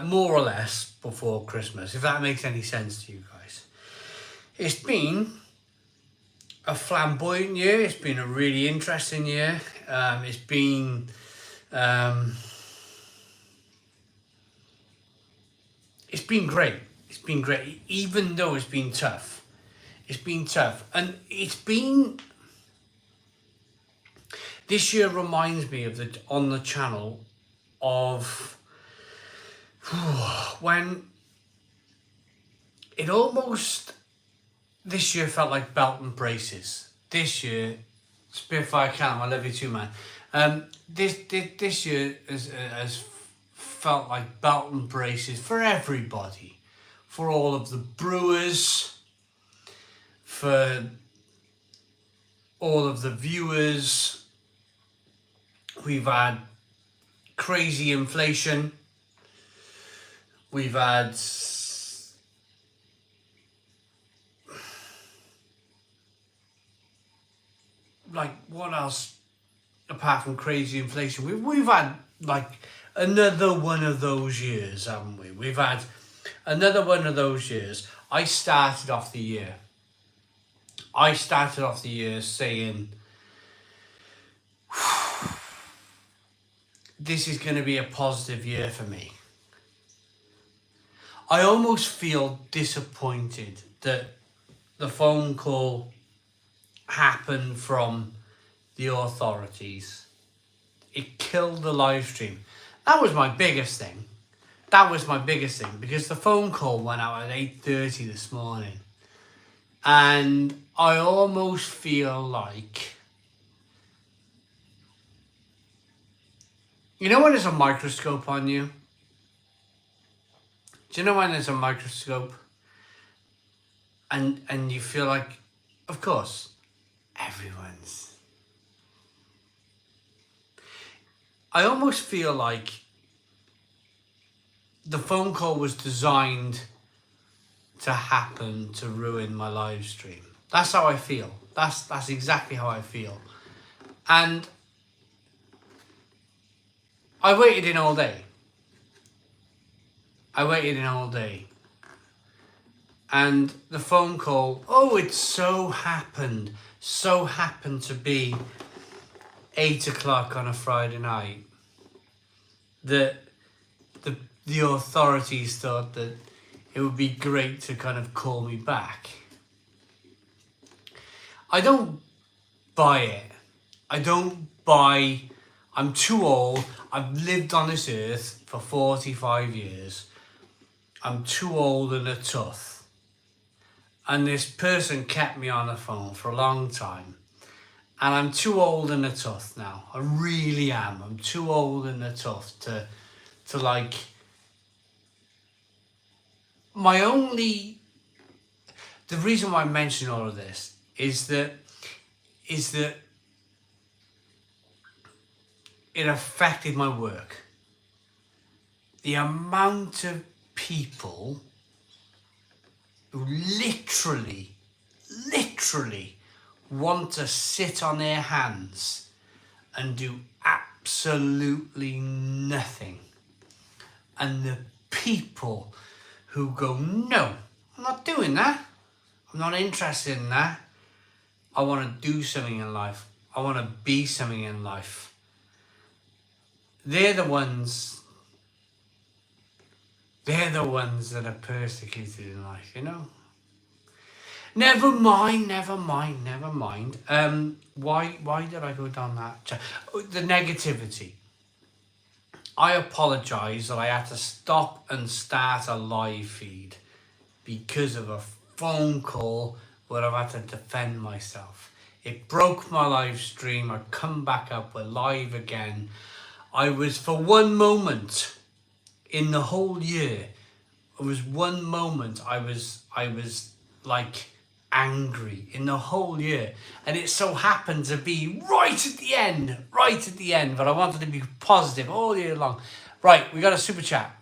more or less before Christmas, if that makes any sense to you guys. It's been a flamboyant year. It's been a really interesting year. It's been great. It's been great, even though it's been tough. It's been tough, and this year reminds me of on the channel of when it almost, this year felt like belt and braces. This year, Spitfire Callum, I love you too, man. This year has felt like belt and braces for everybody, for all of the brewers, for all of the viewers. We've had crazy inflation. We've had like, what else apart from crazy inflation? We've had like another one of those years, haven't we? We've had another one of those years. I started off the year saying, this is going to be a positive year for me. I almost feel disappointed that the phone call happened from the authorities. It killed the live stream. That was my biggest thing. Because the phone call went out at 8:30 this morning. And I almost feel like, you know when there's a microscope on you? Do you know when there's a microscope? And you feel like, of course, everyone's. I almost feel like the phone call was designed to happen to ruin my live stream. That's how I feel. That's exactly how I feel. And I waited in all day. And the phone call, it so happened to be 8 o'clock on a Friday night that the authorities thought that it would be great to kind of call me back. I don't buy it. I'm too old. I've lived on this earth for 45 years. I'm too old and a tough. And this person kept me on the phone for a long time. And I'm too old and a tough now. I really am. I'm too old and a tough to like... The reason why I'm mentioning all of this is that it affected my work. The amount of people who literally want to sit on their hands and do absolutely nothing. And the people who go, no, I'm not doing that. I'm not interested in that. I want to do something in life. I want to be something in life. They're the ones that are persecuted in life, you know? Never mind. Why did I go down that? The negativity. I apologise that I had to stop and start a live feed because of a phone call where I've had to defend myself. It broke my live stream. I come back up, we're live again. I was, for one moment in the whole year, it was one moment I was like angry in the whole year, and it so happened to be right at the end, but I wanted to be positive all year long. Right, we got a super chat.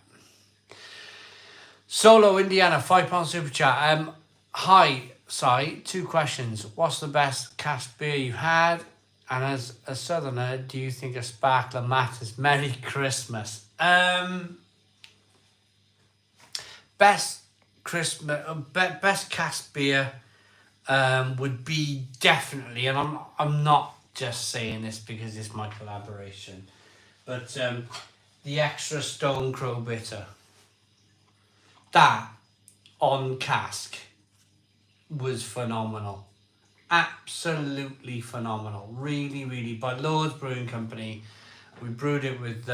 Solo Indiana, £5 super chat. Hi, Si, 2 questions. What's the best cask beer you had? And as a southerner, do you think a sparkler matters? Merry Christmas. Best cask beer would be definitely, and I'm not just saying this because it's my collaboration, but the Extra Stone Crow Bitter. That on cask was phenomenal. Absolutely phenomenal. Really, really. By Lord's Brewing Company. We brewed it with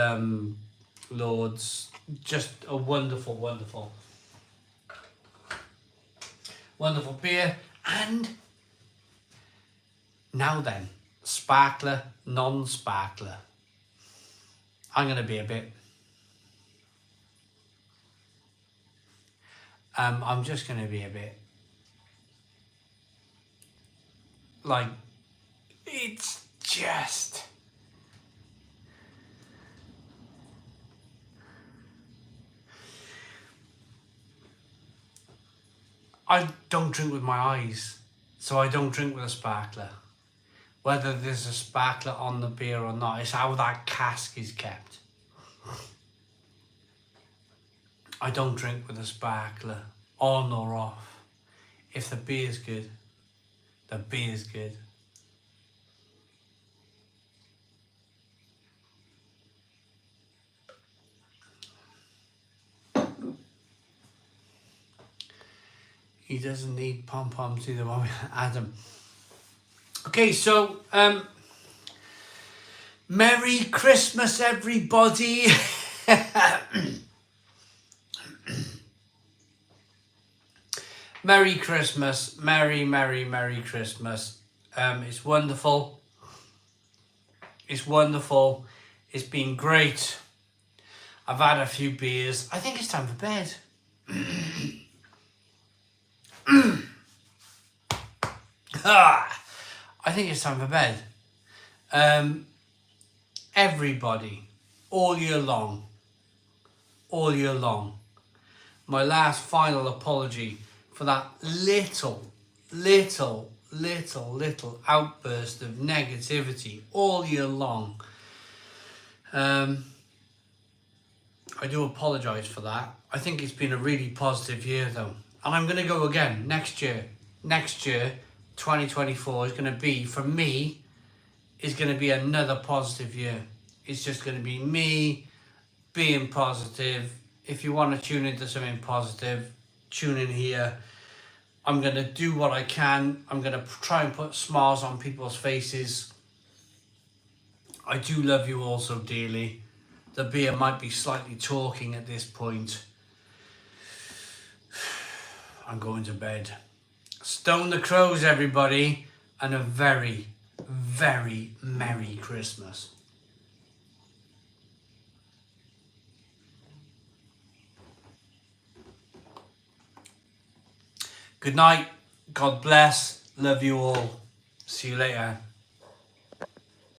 Lord's. Just a wonderful, wonderful beer. And now then, sparkler, non-sparkler. I'm going to be a bit... I'm just going to be a bit... like, it's just... I don't drink with my eyes, so I don't drink with a sparkler. Whether there's a sparkler on the beer or not, it's how that cask is kept. I don't drink with a sparkler, on or off. If the beer's good, the beer's good. He doesn't need pom-poms either, Adam. Okay, so, Merry Christmas, everybody. Merry Christmas. Merry Christmas. It's wonderful. It's wonderful. It's been great. I've had a few beers. I think it's time for bed. I think it's time for bed. Everybody, all year long, my last final apology for that little outburst of negativity all year long. I do apologise for that. I think it's been a really positive year though. And I'm going to go again next year. Next year, 2024 is going to be, for me, is going to be another positive year. It's just going to be me being positive. If you want to tune into something positive, tune in here. I'm going to do what I can. I'm going to try and put smiles on people's faces. I do love you all so dearly. The beer might be slightly talking at this point. I'm going to bed. Stone the crows, everybody, and a very, very Merry Christmas. Good night. God bless. Love you all. See you later.